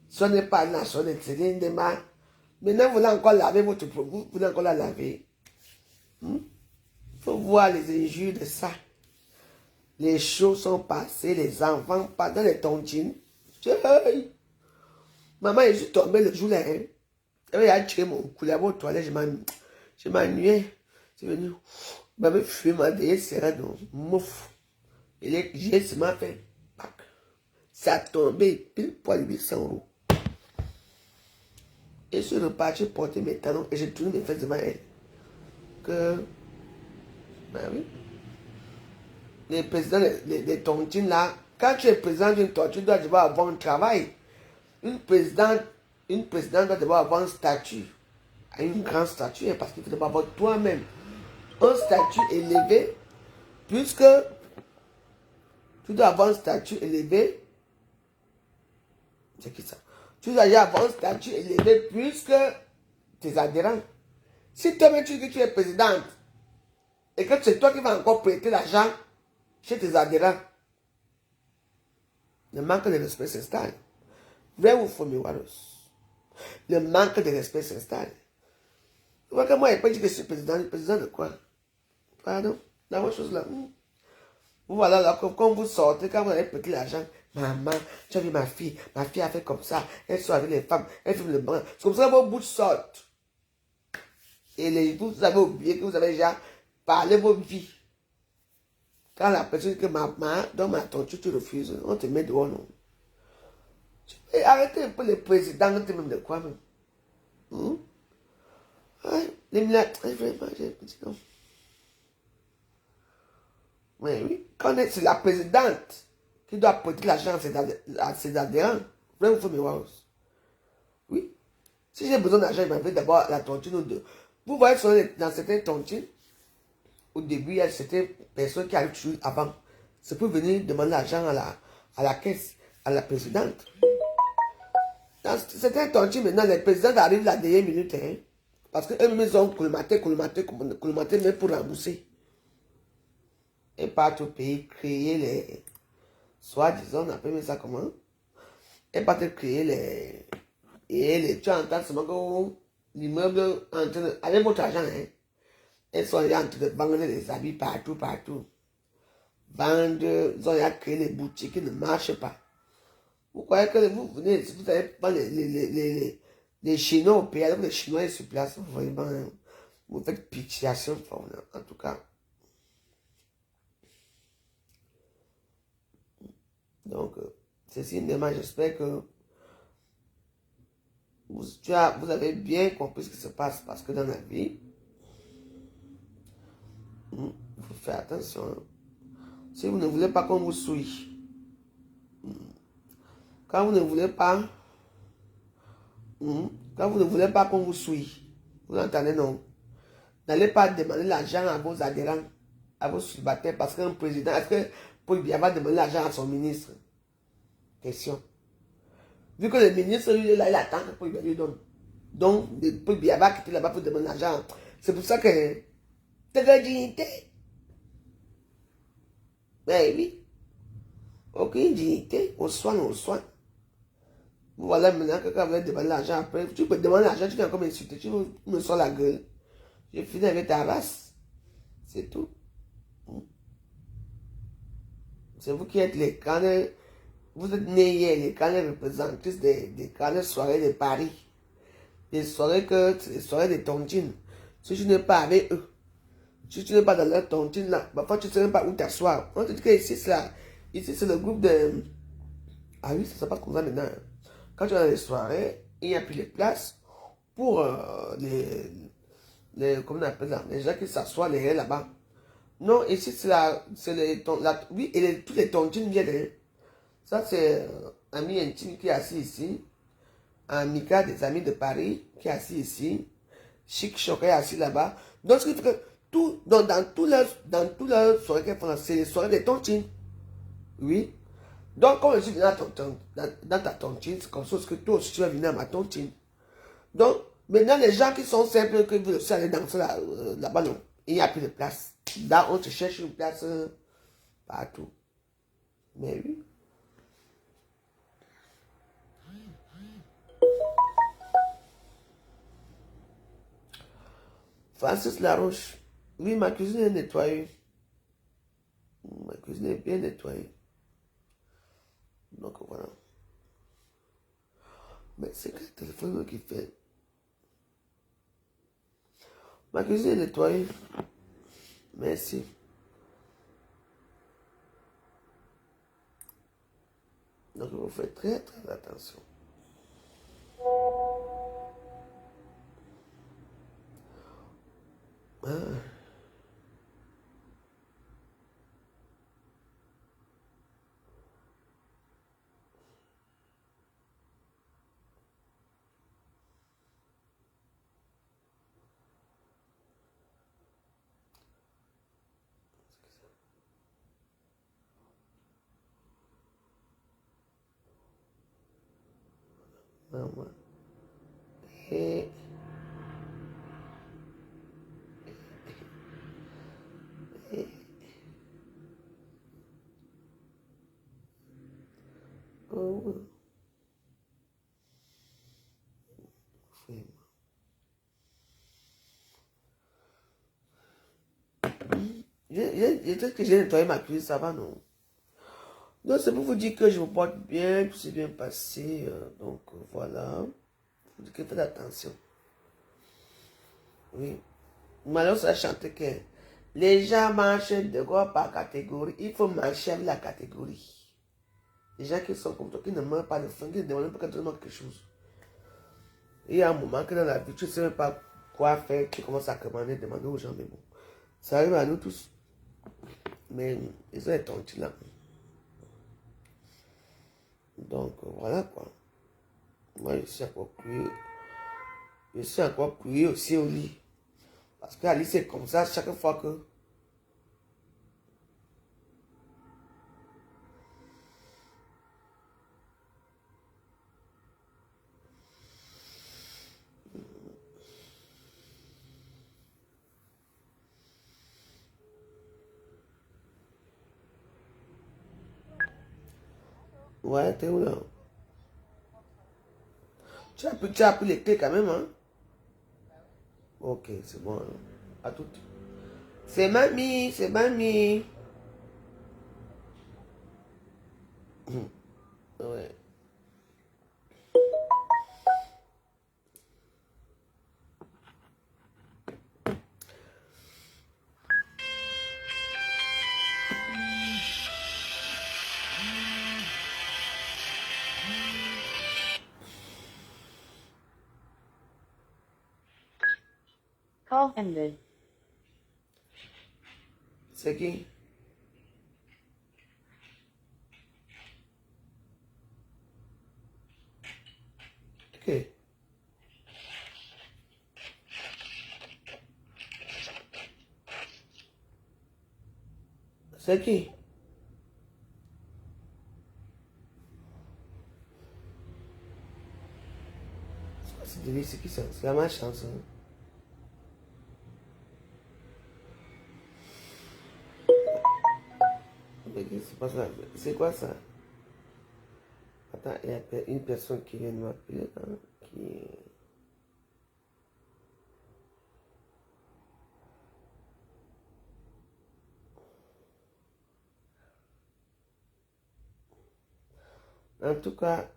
Ce n'est pas la sonne, c'est une mains. Maintenant, vous voulez encore laver votre produit, vous voulez encore la laver. Il faut voir les injures de ça. Les choses sont passées, les enfants pas dans les tontines. Maman, je suis tombée le jour là. Hein. Elle a tiré mon couloir aux toilettes, je m'ennuyais. C'est venu. Maman fui ma déesse, c'est donc mouf. Et j'ai seulement fait. Ça a tombé pile poil 800 €. Et je suis reparti porter mes talons et j'ai tourné mes fesses devant elle. Que. Ben oui. Les présidents des tontines là, quand tu es président d'une tontine, tu dois devoir avoir un travail. Une présidente doit devoir avoir un statut. Un grand statut, parce qu'il faut d'abord avoir toi-même un statut élevé, puisque tu dois avoir un statut élevé. C'est qui ça? Tu dois avoir un statut élevé puisque tes adhérents. Si toi-même tu dis que tu es présidente et que c'est toi qui vas encore prêter l'argent chez tes adhérents, le manque de respect s'installe. Vrai ou faux, Miwaros? Le manque de respect s'installe. Tu vois que moi, je n'ai pas dit que je suis président. Le président de quoi? Pardon? La même chose là. Vous voilà là, quand vous sortez, quand vous avez prêté l'argent, maman, tu as vu ma fille a fait comme ça, elle sort avec les femmes, elle fume le bain. C'est comme ça que vos bouts sortent. Et vous avez oublié que vous avez déjà parlé vos vies. Quand la personne dit que maman, dans ma tontu, tu refuses, on te met dehors, non. Et arrêtez un peu les présidents, même de quoi même. Les milliards, vraiment, j'ai petit non. Oui, quand c'est la présidente qui doit prêter l'argent à ses adhérents, vraiment, il faut me voir. Oui. Si j'ai besoin d'argent, il m'appelle d'abord la tontine ou deux. Vous voyez, dans certaines tontines, au début, il y a certaines personnes qui arrivent toujours avant. C'est pour venir demander l'argent à la caisse, à la présidente. Dans certaines tontines, maintenant, les présidents arrivent la dernière minute. Hein, parce qu'eux-mêmes, ils ont colmaté, même pour rembourser. Et partent au pays créer les... Soi-disant, on appelle ça comment? Et partent créer les... Et tu entends seulement que l'immeuble en train de... Avec votre argent, hein? Ils sont en train de vendre des habits partout. Vendre, ils ont créé les boutiques qui ne marchent pas. Vous croyez que vous venez, si vous avez pas les Chinois au pays, alors les Chinois sur place, vraiment, vous faites pitiation, en tout cas. Donc, ceci une demande, j'espère que vous avez bien compris ce qui se passe, parce que dans la vie, il faut faire attention. Si vous ne voulez pas qu'on vous souille, quand vous ne voulez pas Quand vous ne voulez pas qu'on vous suive, vous entendez, non? N'allez pas demander l'argent à vos adhérents, à vos célibataires, parce qu'un président, est-ce que Paul Biya va demander l'argent à son ministre? Question. Vu que le ministre, lui, est là, il attend que Paul Biya lui donne. Donc, Paul Biya va quitter là-bas pour demander l'argent. C'est pour ça que... T'as de la dignité. Ben oui. Aucune dignité. On soigne, on soigne. Voilà maintenant que quand vous allez demander l'argent après, tu peux demander l'argent, tu viens comme insulter, tu me sors la gueule. Je finis avec ta race. C'est tout. C'est vous qui êtes les carnets. Vous êtes nés hier, les carnets représentantes des carnets soirées de Paris. Des soirées les soirées de tontines. Si tu n'es pas avec eux, si tu n'es pas dans leur tontine là, parfois tu ne sais même pas où t'asseoir. On te dit que ici c'est le groupe de... Ah oui, ça se passe comme ça maintenant. Quand tu es dans les soirées, il n'y a plus de place pour comment on appelle ça, les gens qui s'assoient là-bas. Non, ici oui, et tous les tontines viennent. Hein. Ça c'est un ami intime qui est assis ici. Un Mika des amis de Paris qui est assis ici. Chic Choc est assis là-bas. Donc ce qui fait que dans tout leur soirée, c'est les soirées des tontines. Oui. Donc, quand je suis venu dans ta tontine, c'est comme ça que toi aussi tu vas venir à ma tontine. Donc, maintenant, les gens qui sont simples, qui veulent aussi aller danser là-bas, non. Il n'y a plus de place. Là, on te cherche une place partout. Mais oui. Francis Laroche. Oui, ma cuisine est nettoyée. Ma cuisine est bien nettoyée. Donc, voilà. Mais c'est quel téléphone qui fait? Ma cuisine est nettoyée. Merci. Donc, vous faites très, très attention. Ah. Maman. Et... Oh. Je sais que j'ai nettoyé ma cuisine, ça va, non? Donc, c'est pour vous dire que je me porte bien, que c'est bien passé. Donc, voilà. Vous dites que faites attention. Oui. Malheureusement, ça a chanté que les gens marchent de quoi par catégorie. Il faut marcher avec la catégorie. Les gens qui sont comme toi, qui ne meurent pas de faim, qui ne demandent pas quand quelque chose. Il y a un moment que dans la vie, tu ne sais même pas quoi faire, tu commences à commander, demander aux gens, mais bon. Ça arrive à nous tous. Mais ils ont été tontils là. Donc voilà quoi. Moi je suis encore couillé. Je suis encore couillé aussi au lit. Parce qu'Alice c'est comme ça chaque fois que... Ouais, t'es où là? Tu as pris les clés quand même, hein? Ok, c'est bon. Hein. À tout. C'est mamie, c'est mamie. Ouais. Call ended. C'est qui? Ok. C'est qui? C'est qui ça? C'est la malchance. Hein? C'est pas ça. C'est quoi ça? Attends, il y a une personne qui vient de m'appeler. Hein, qui... En tout cas,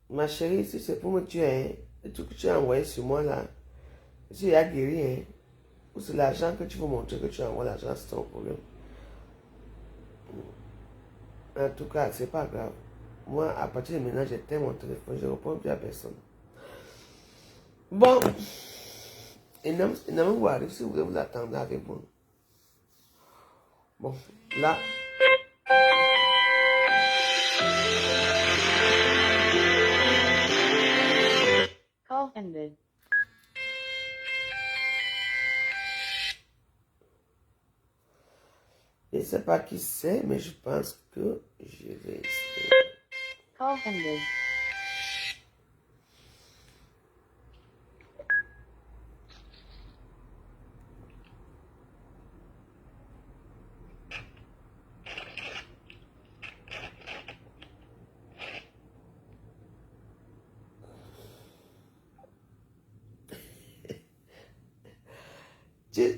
ma chérie, si c'est pour me tuer, hein, le truc que tu as envoyé sur moi là, si il y a guéri, hein, ou c'est l'argent que tu veux montrer que tu envoies l'argent, c'est ton problème. En tout cas, c'est pas grave. Moi, à partir de maintenant, j'éteins mon téléphone, je ne réponds plus à personne. Bon, il n'a même vous arrive si vous voulez vous attendre avec moi. Bon, là. Call ended. Je ne sais pas qui c'est, mais je pense que je vais essayer. Call ended.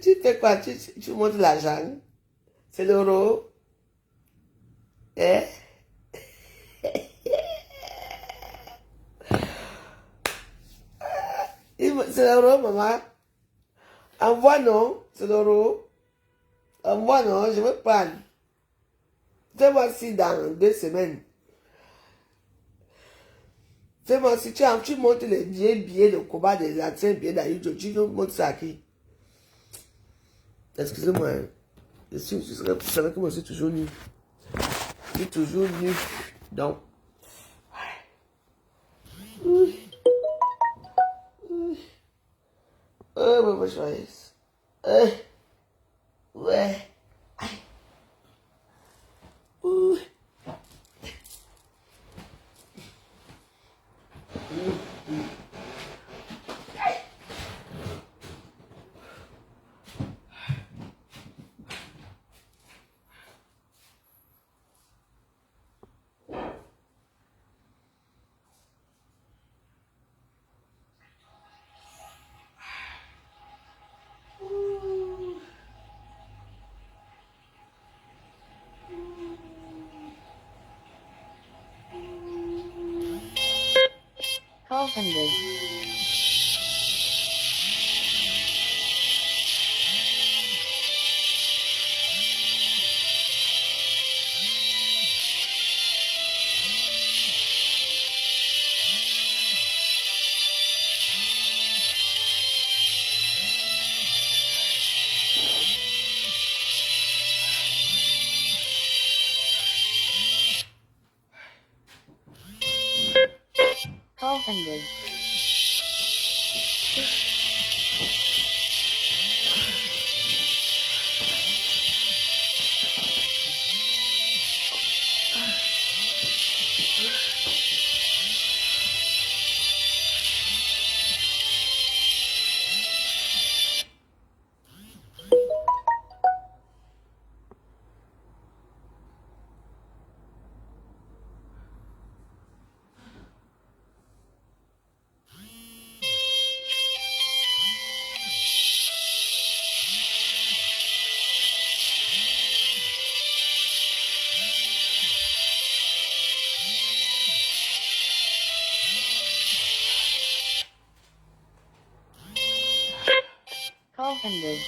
Tu fais quoi? Tu montres l'argent? C'est l'euro? Eh? C'est l'euro, maman? Envoie non? C'est l'euro? Envoie non? Je veux prendre. Fais-moi si dans 2 semaines. Fais-moi si tu montes les billets de combat des anciens billets d'Aïdjo, tu montes ça à qui? Excusez-moi. Je savais que moi je suis toujours nu. Je suis toujours nu. Donc. Oh, ma choice. Ouais. Call ended. Call ended. Call ended.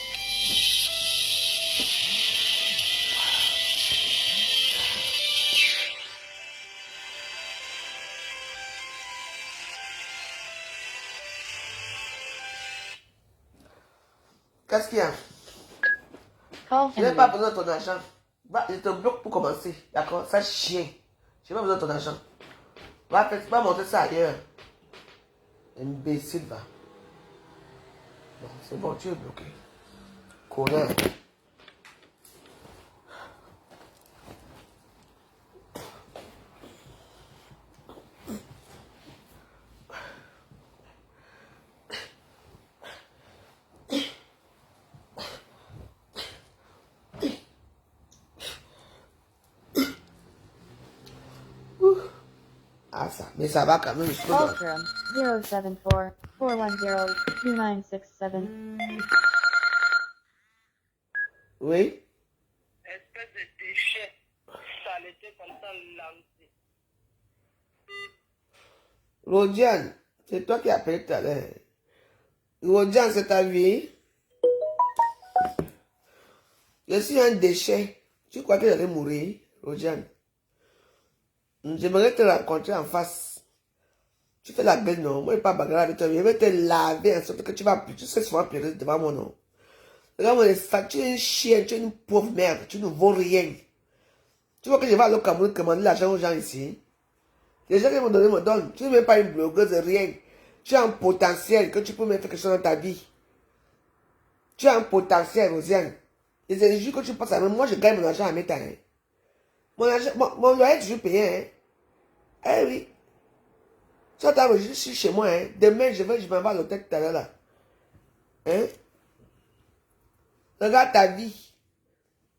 Qu'est-ce qu'il y a? Call Je n'ai pas ended. besoin de ton argent. Va, je te bloque pour commencer. D'accord? Ça chien. Je n'ai pas besoin de ton argent. Va montrer ça ailleurs. Imbécile, va. Bon, c'est bon, tu es bloqué. Connard. ça. Mais ça va quand même. Je peux Call dans- from 074 410 2967. Oui. Espèce de déchet, saleté comme ça lancé. Rodiane, c'est toi qui as appelé tout à l'heure. Rodiane, c'est ta vie. Je suis un déchet. Tu crois que j'allais mourir, Rodiane? J'aimerais te rencontrer en face. Tu fais la gueule, non? Moi, je ne vais pas bagarrer avec toi. Je vais te laver en sorte que tu vas tu sais souvent pleurer devant moi, non? Regarde mon espace, tu es une chienne, tu es une pauvre merde, tu ne vaux rien. Tu vois que je vais aller au Cameroun commander l'argent aux gens ici. Les gens qui m'ont donné me donnent. Tu n'es même pas une blogueuse, rien. Tu as un potentiel que tu peux mettre quelque chose dans ta vie. Tu as un potentiel, Rosiane. Les énergies que tu passes à moi, je gagne mon argent à mettre. Hein. Mon loyer est toujours payé. Hein. Eh oui. Tu attends, je suis chez moi. Hein. Demain, je m'en vais à l'hôtel tout à l'heure. Là. Hein? Regarde ta vie.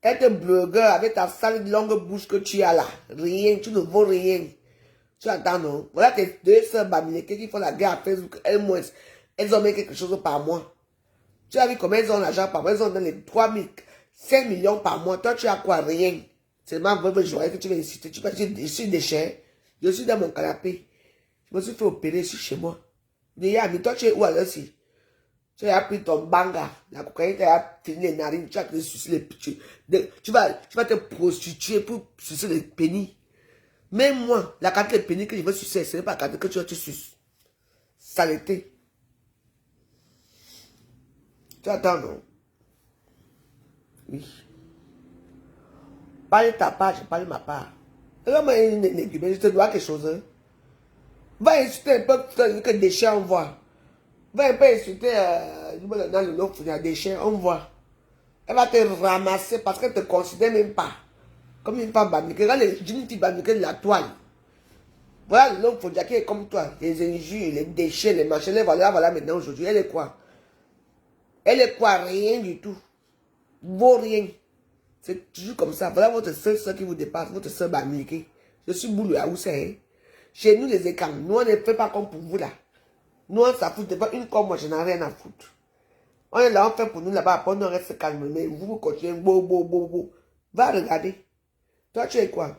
Être blogueur avec ta sale longue bouche que tu as là. Rien, tu ne vaux rien. Tu entends, non? Voilà tes deux sœurs bamilekées qui font la guerre à Facebook. Elles ont mis quelque chose par mois. Tu as vu combien elles ont l'argent par mois? Elles ont dans les 3 000, 5 millions par mois. Toi, tu as quoi? Rien. C'est ma veuve joyeuse que tu vas insister. Tu vas dire, je suis déchet. Je suis dans mon canapé. Je me suis fait opérer, je suis chez moi. Mais toi, tu es où alors si? Tu as pris ton banga, la cocaïne, tu as fini les narines, tu as te sucer les pénis. Tu vas te prostituer pour sucer les pénis. Même moi, la quantité de pénis que je veux sucer, ce n'est pas la quantité que tu vas te sucer. Saleté. Tu attends, non? Oui. Parle ta part, je parle ma part. Regarde-moi je te dois quelque chose. Hein? Va insulter un peu que des chiens, on voit. Va un peu insulter dans le lot, il y a des chiens, on voit. Elle va te ramasser parce qu'elle ne te considère même pas comme une femme bamiquée. Regarde les jeunes filles bamiquées de la toile. Voilà l'homme Fodja qui est comme toi. Les injures, les déchets, les machins. Voilà maintenant aujourd'hui. Elle est quoi? Elle est quoi? Rien du tout. Vaut rien. C'est toujours comme ça. Voilà votre soeur qui vous dépasse, votre soeur bamiquée. Je suis boulot à Oussa. Hein? Chez nous, les écarts, nous, on ne fait pas comme pour vous là. Nous, on s'en fout. Une comme moi, je n'ai rien à foutre. On est là, on fait pour nous là-bas. Après, on reste calme. Mais vous continuez. Bo. Va regarder. Toi, tu es quoi?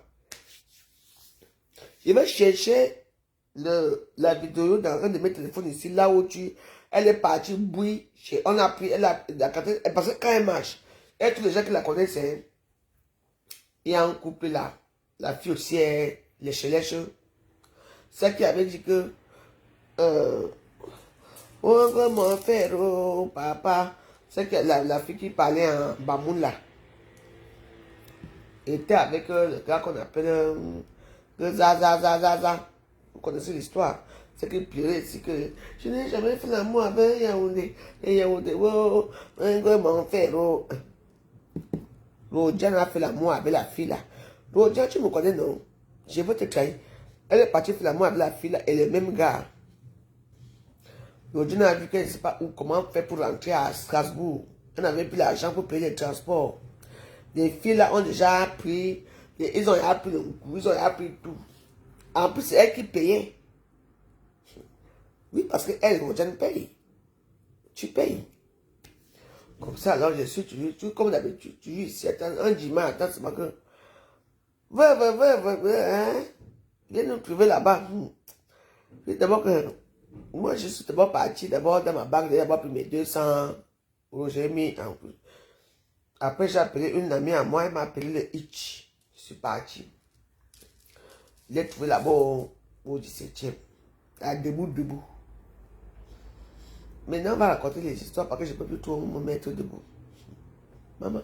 Je vais chercher la vidéo dans un de mes téléphones ici, là où elle est partie bouillir. On a pris, parce que quand elle marche, et tous les gens qui la connaissent, hein, il y a un couple là, la fille aussi est lèche. Celle qui avait dit que, on va m'en faire, oh, papa. C'est que la fille qui parlait en bamoun là, était avec le gars qu'on appelle Zaza. Vous connaissez l'histoire. C'est qu'il pleurait ici que je n'ai jamais fait l'amour avec Yaoundé. Et Yaoundé, oh, mon frère, oh. Rodiane a fait l'amour avec la fille là. Rodiane, tu me connais, non? Je veux te trahir. Elle est partie faire l'amour avec la fille là et le même gars. Rodiane a vu qu'elle ne sait pas où, comment faire pour rentrer à Strasbourg. Elle n'avait plus l'argent pour payer les transports. Les filles là ont déjà pris, ils ont appris le coup, ils ont appris tout. En plus, c'est elle qui payait. Oui, parce qu'elle, Rodiane paye. Tu payes. Comme ça, alors je suis toujours comme d'habitude. Tu dis, si attends, un dimanche, attends, c'est ma que. Hein? Viens nous trouver là-bas. D'abord que. Moi, je suis d'abord parti, d'abord dans ma banque, j'ai d'abord pris mes 200 euros, j'ai mis en plus. Après, j'ai appelé une amie à moi, elle m'a appelé le Hitch. Je suis parti. Je l'ai trouvé là-bas au 17e. Debout. Maintenant, on va raconter les histoires parce que je ne peux plus trop me mettre debout. Maman,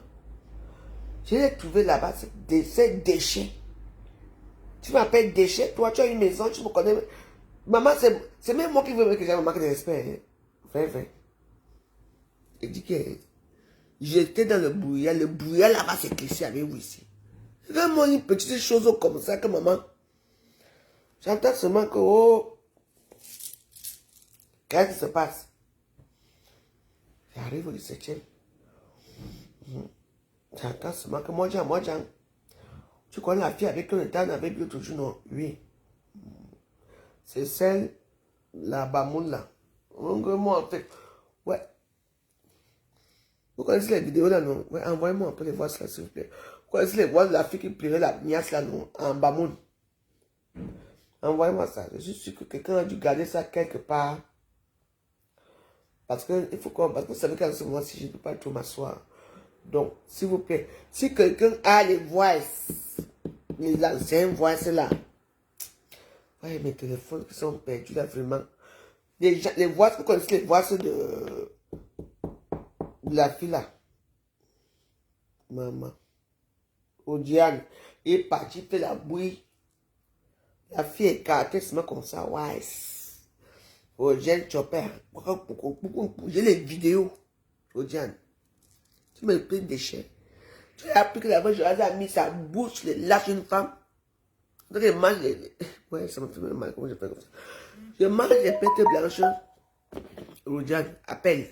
je l'ai trouvé là-bas, c'est déchet. Tu m'appelles déchet, toi, tu as une maison, tu me connais. Maman, c'est même moi qui veux que j'ai un manque de respect. Hein. Vrai. Je dis que j'étais dans le brouillard là-bas, c'est cliché avec vous ici. C'est vraiment une petite chose comme ça que maman. J'entends seulement que, oh, qu'est-ce qui se passe? J'arrive au 17e. J'entends seulement que moi, tu connais la fille avec qui on était en avait l'autre jour, non? Oui. C'est celle, la Bamoun là. Moi, en fait, ouais. Vous connaissez les vidéos là, non? Ouais, envoyez-moi un peu les voix là, s'il vous plaît. Vous connaissez les voix de la fille qui plairait la niasse là, non? En Bamoun. Envoyez-moi ça. Je suis sûr que quelqu'un a dû garder ça quelque part. Parce que, il faut qu'on... Parce que vous savez qu'en ce moment, si je ne peux pas tout m'asseoir. Donc, s'il vous plaît, si quelqu'un a les voix, les anciennes voix là. Ouais, mes téléphones qui sont perdus là, vraiment. Les voix, vous connaissez les voix de la fille là. Maman. Odiane. Il est parti faire la bouille. La fille est écartée seulement comme ça. Ouais. Odiane Chopper. J'ai les vidéos. Odiane. Tu me plein de déchets. Tu as appris que la fois, je a mis sa bouche, les lâche une femme. Donc, je mange les... Ouais, ça me fait mal. Comment je fais comme ça? Je mange les pêtes blanches. Odiane, appelle.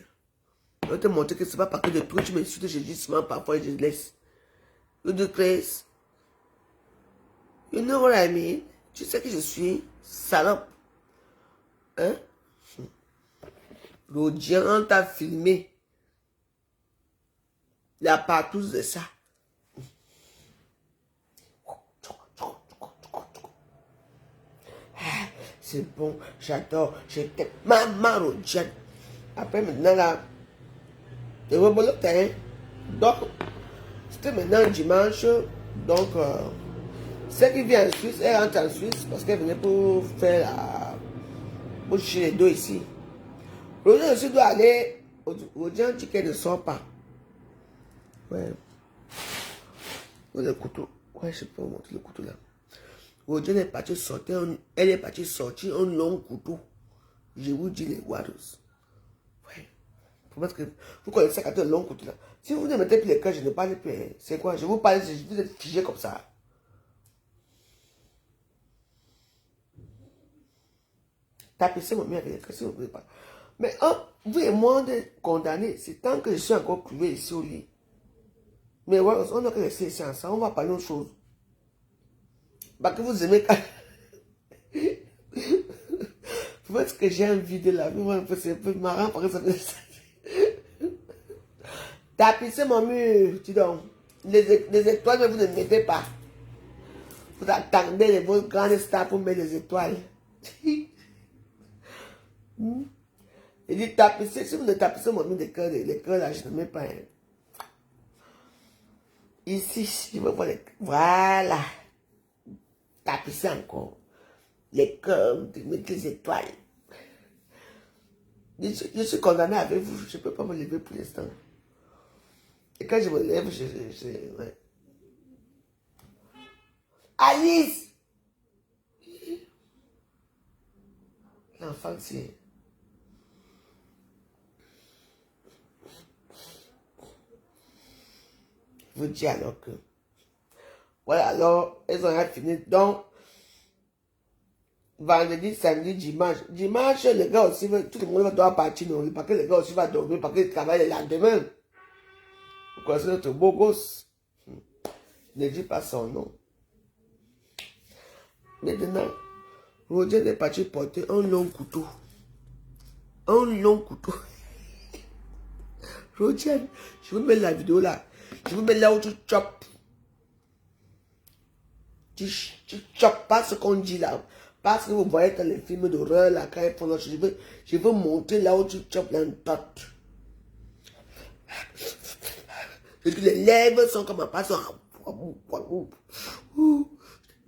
Je vais te montrer que c'est pas parce que de tout, tu m'insultes, je dis seulement parfois, je laisse. You do crazy. You know what I mean? Tu sais que je suis salope. Hein? L'audience t'a filmé. Il y a partout de ça. C'est bon, j'adore, j'étais maman Rodiane. Après maintenant là, je vais le terrain. Donc, c'était maintenant dimanche. Donc, celle qui vient en Suisse, elle rentre en Suisse parce qu'elle venait pour faire la... pour chier les dos ici. Rodiane aussi doit aller. Rodiane dit qu'elle ne sort pas. Ouais. Le couteau. Ouais, je peux vous montrer le couteau là. Rodiane est partie sortir, elle est partie sortir un long couteau. Je vous dis les Wados. Ouais. Parce que vous connaissez quand un long couteau là. Si vous ne mettez plus les cœurs, je ne parle plus. Hein. C'est quoi? Je vous parle, vous êtes figé comme ça. Tapissez mon mien avec les cœurs si vous ne voulez pas. Mais vous et moi, on est condamnés. C'est tant que je suis encore cloué ici au lit. Mais ouais, on a que rester ici ensemble. On va parler d'autre chose. Parce que vous aimez quand... Vous voyez ce que j'ai envie de la vie. C'est un peu marrant parce que ça fait... Tapissez mon mur, dis donc. Les étoiles, mais vous ne mettez pas. Vous attendez vos grandes stars pour mettre les étoiles. Il dit tapissez, si vous ne tapissez mon mur de cœur, les cœurs là, je ne mets pas. Hein. Ici, je veux voir les... Voilà. Tapissez encore. Les cœurs, mettez les étoiles. Je suis condamné avec vous, je ne peux pas me lever pour l'instant. Et quand je me lève, ouais. Alice! L'enfant, c'est... Je vous dis alors que... Voilà, alors, elles ont fini. Donc, vendredi, samedi, dimanche. Dimanche, les gars aussi, tout le monde doit partir, non? Parce que les gars aussi vont dormir, parce qu'ils travaillent le lendemain. Vous connaissez notre beau gosse. Ne dis pas son nom. Maintenant, Roger est parti porter un long couteau. Un long couteau. Roger, je vous mets la vidéo là. Je vous mets là où tu chopes. Tu chopes pas ce qu'on dit là. Parce que vous voyez dans les films d'horreur là, quand ils font la chose, je veux montrer là où tu chopes l'entote. Les lèvres sont comme un passant.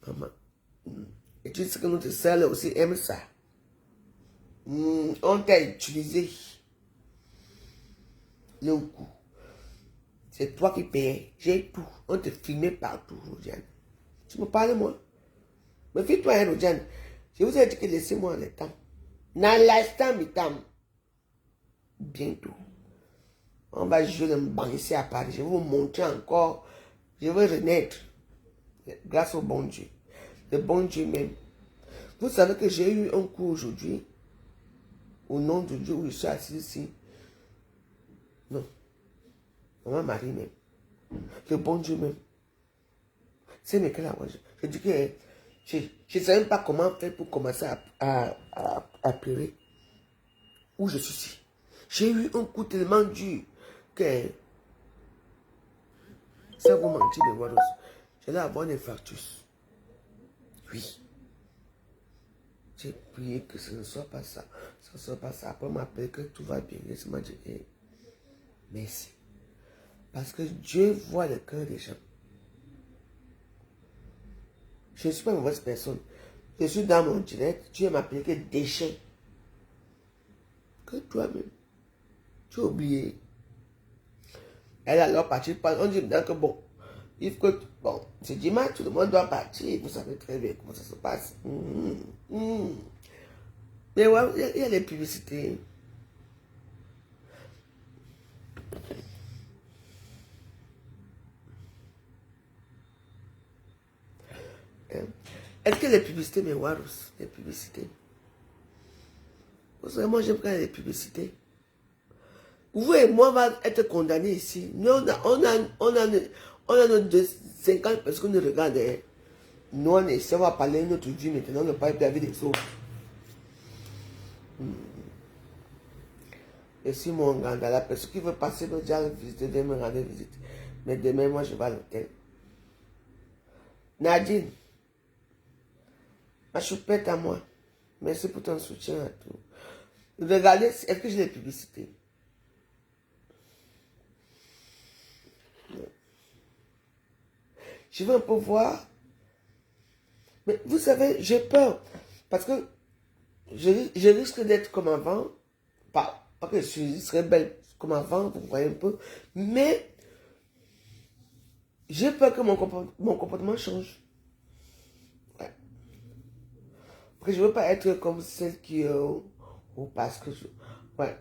Maman. Et tu sais que notre sœur aussi aime ça. On t'a utilisé. Le coup. C'est toi qui payais. J'ai tout. On te filmait partout, Rodiane. Tu me parles, moi. Mais fais-toi, hein, Rodiane. Je vous ai dit que laissez-moi le temps. Dans l'instant, mi temps. Bientôt. On va jouer le banc ici à Paris. Je vais vous montrer encore. Je vais renaître. Grâce au bon Dieu. Le bon Dieu même. Vous savez que j'ai eu un cours aujourd'hui. Au nom de Dieu où je suis assis ici. Non. Maman Marie même. Le bon Dieu même. C'est mais que là, je dis que Je ne sais même pas comment faire pour commencer à pleurer. Où je suis. J'ai eu un coup tellement dur que ça vous mentir de voir. J'allais avoir un infarctus. Oui. J'ai prié que ce ne soit pas ça. Ce ne soit pas ça. Après, on m'appelle que tout va bien. Laisse-moi dire merci. Parce que Dieu voit le cœur des gens. Je ne suis pas une mauvaise personne. Je suis dans mon direct. Dieu m'a appelé que déchet. Que toi-même, tu as oublié. Elle alors partir. On dit maintenant que bon, il faut que, bon, c'est dimanche, tout le monde doit partir. Vous savez très bien comment ça se passe. Mais ouais, il y a les publicités. Est-ce que les publicités, mes warus, les publicités? Vous savez, moi j'aime quand il y a les publicités. Vous et moi, on va être condamnés ici. Nous, on a nos 50 personnes qui nous regardent. Hein. Nous, on essaie, on va parler de notre vie maintenant, on ne parle plus de la vie des autres. Et si mon ganda, la personne qui veut passer me dire visite, viens me rendre visite. Mais demain, moi, je vais à l'hôtel. Nadine, ma choupette à moi. Merci pour ton soutien à tout. Regardez, est-ce que j'ai les publicités? Je vais un peu voir. Mais vous savez, j'ai peur. Parce que je risque d'être comme avant. Pas que je serais belle comme avant, vous voyez un peu. Mais j'ai peur que mon comportement change. Ouais. Parce que je ne veux pas être comme celle qui... ou parce que je... Ouais.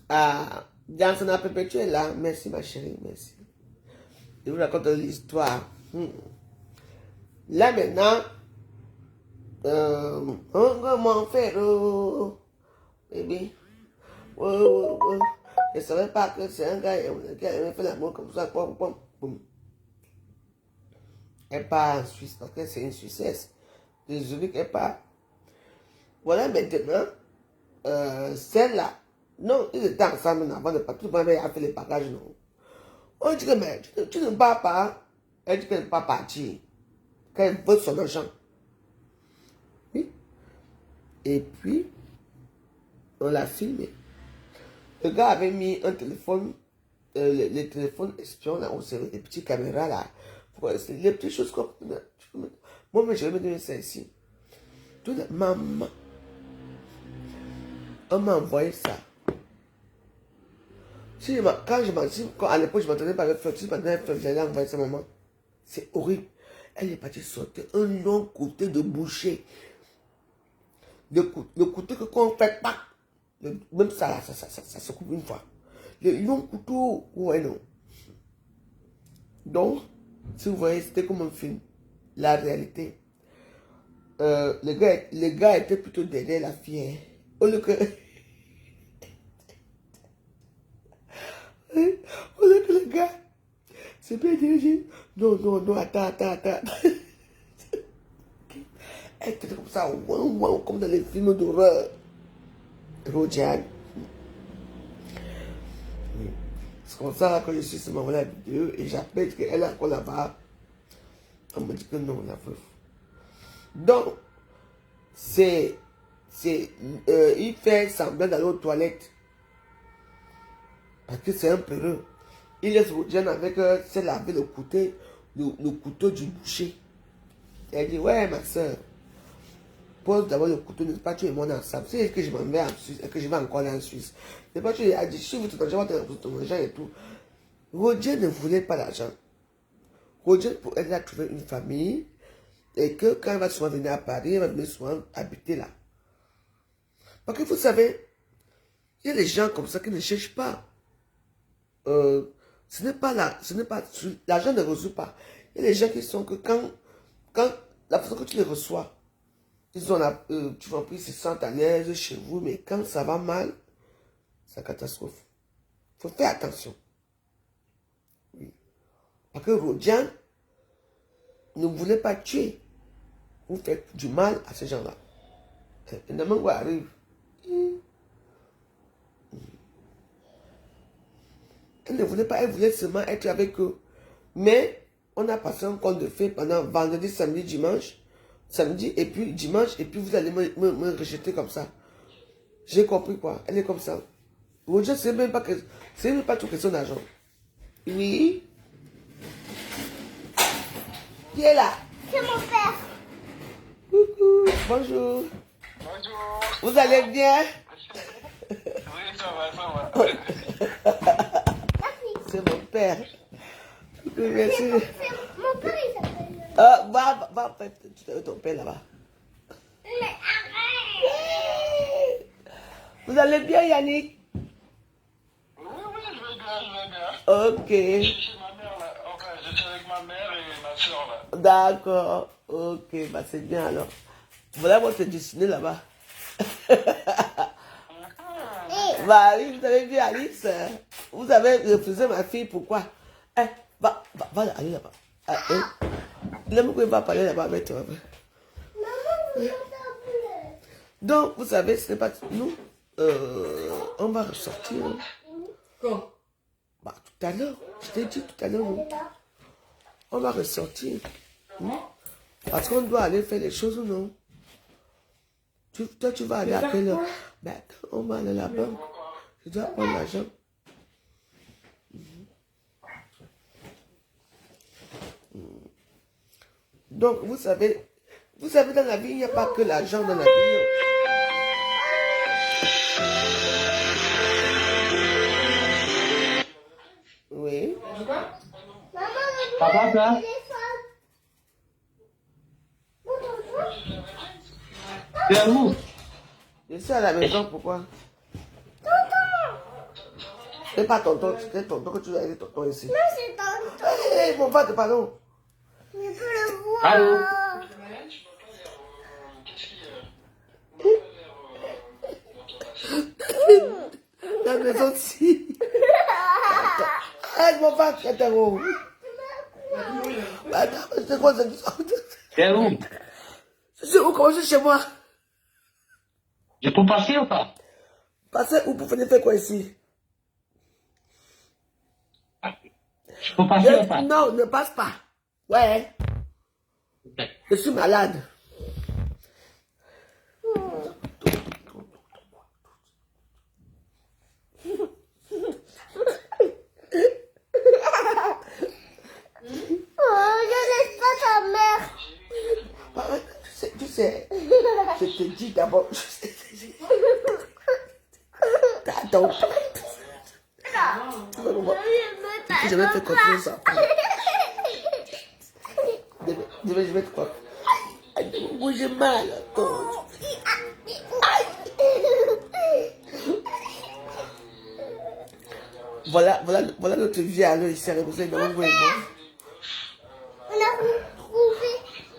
Dans son perpétuel là. Merci ma chérie, merci. Je vous raconte l'histoire. Là maintenant, comment faire, bébé? Je ne savais pas que c'est un gars qui avait fait l'amour comme ça. Boum. Elle part en Suisse parce que c'est une Suissesse. Désolé qu'elle part. Voilà maintenant, celle-là. Non, ils étaient ensemble avant de partir. Tout le monde a fait les bagages, non. On dit que mais, tu ne pars pas. Elle dit qu'elle ne peut pas partir. Qu'elle veut son argent. Oui. Et puis, on l'a filmé. Le gars avait mis un téléphone, les téléphones espions, là, où c'est les petites caméras, là. Les petites choses comme ça. Moi, je vais me donner ça ici. Maman, on m'a envoyé ça. À l'époque, je m'entendais pas avec Fleur. Si je m'entendais avec Fleur, j'allais envoyer ça à maman. C'est horrible. Elle est partie sortir un long couteau de boucher. Le couteau que quand on fait pas, même ça, ça se coupe une fois. Le long couteau, ouais, non. Donc, si vous voyez, c'était comme un film. La réalité. Le gars était plutôt derrière la fille. Hein. Au lieu que le gars, c'est bien dirigé. Non, attends. Elle était comme ça, comme dans les films d'horreur. Rodiane. C'est comme ça que je suis sur ma vidéo et j'appelle qu'elle est encore là-bas. On me dit que non, la veuve. Donc, il fait semblant d'aller aux toilettes. Parce que c'est un peureux. Il laisse Rodiane avec celle laver le couteau du boucher. Elle dit, ouais, ma soeur, pose d'abord le couteau, n'est-ce pas, tu es mon ensemble. C'est que je m'en vais en Suisse, et que je vais encore aller en Suisse. N'est pas, tu as dit, si vous te mangez ton argent et tout. Rodiane ne voulait pas l'argent. Rodiane, pour elle, a trouvé une famille, et que quand elle va souvent venir à Paris, elle va venir souvent habiter là. Parce que vous savez, il y a des gens comme ça qui ne cherchent pas. Ce n'est pas là, l'argent ne résout pas. Il y a des gens qui sont que quand la façon que tu les reçois, ils ont tu vas plus se sentent à l'aise chez vous, mais quand ça va mal, c'est une catastrophe. Il faut faire attention. Oui. Parce que Rodiane ne voulait pas tuer. vous faites du mal à ces gens-là. Et Namango arrive. Elle ne voulait pas, elle voulait seulement être avec eux. Mais on a passé un compte de fait pendant vendredi, samedi, dimanche. Samedi et puis dimanche, et puis vous allez me rejeter comme ça. J'ai compris quoi. Elle est comme ça. Roger, c'est même pas toute question d'argent. Oui. Qui est là? C'est mon père. Coucou. Bonjour. Bonjour. Vous allez bien? Oui, ça va. C'est mon père. Oui, merci. Mon père, il s'appelle. Va, ton père là-bas. Mais arrête. Vous allez bien, Yannick? Oui, je vais bien. Ok. Je suis chez ma mère là. Enfin, je suis avec ma mère et ma soeur là. D'accord. Ok, bah c'est bien alors. Voilà votre dessiné là-bas. Bah oui, vous avez vu Alice. Vous avez refusé ma fille, pourquoi? Va aller là-bas. L'homme qui va parler là-bas avec toi. Donc, vous savez, ce n'est pas nous. On va ressortir. Quand? Bah, tout à l'heure. Je t'ai dit tout à l'heure. On va ressortir. Parce qu'on doit aller faire les choses ou non? Toi, tu vas aller à quelle heure? Ben, on va aller à la banque. Je dois prendre l'argent. Donc, vous savez, dans la vie, il n'y a pas que l'argent dans la vie. Oui. Papa, ça? C'est où? Je suis à la maison, pourquoi? C'est pas tonton, c'est tonton que tu as dit tonton ici. Non, c'est tonton. Hé, mon père, pardon. Je peux le voir. Allô? La maison ici. Aide mon père, c'est un gros. Attends, c'est quoi ça? C'est où? C'est où, comment c'est chez moi? Je peux passer ou pas? Passez où pour venir faire quoi ici? Je peux passer ou pas? Non, ne passe pas. Ouais, je suis malade. Oh, je laisse pas ta mère. Tu sais, je te dis d'abord, attends. Tu vas voir. Je vais te confier ça. Je vais te confier. Moi, j'ai mal. Attends. Voilà notre vie à l'heure ici à République de Congo et moi.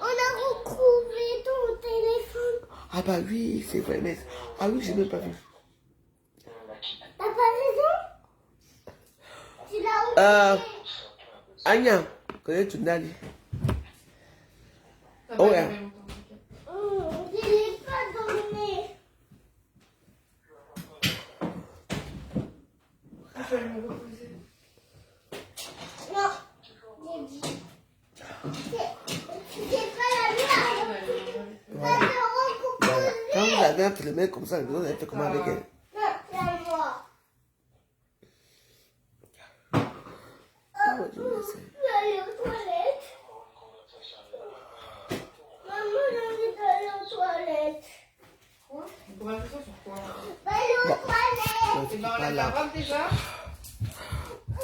On a retrouvé ton téléphone. Ah bah oui, c'est vrai, mais... Ah oui, j'ai même pas vu. T'as pas raison? Tu l'as oublié. Anya, connais-tu Nali? Oh ouais. Je l'ai pas donné. Non, j'ai dit. C'est pas la mienne. Voilà. Quand vous avez un phénomène comme ça, vous avez fait comment avec elle? Non, c'est à moi. Je vais essayer. Je vais aller aux toilettes. Maman, j'ai envie d'aller aux toilettes. On pourrait faire ça sur quoi? Je vais aller aux toilettes. Donc, Et ben on voilà. la garde déjà.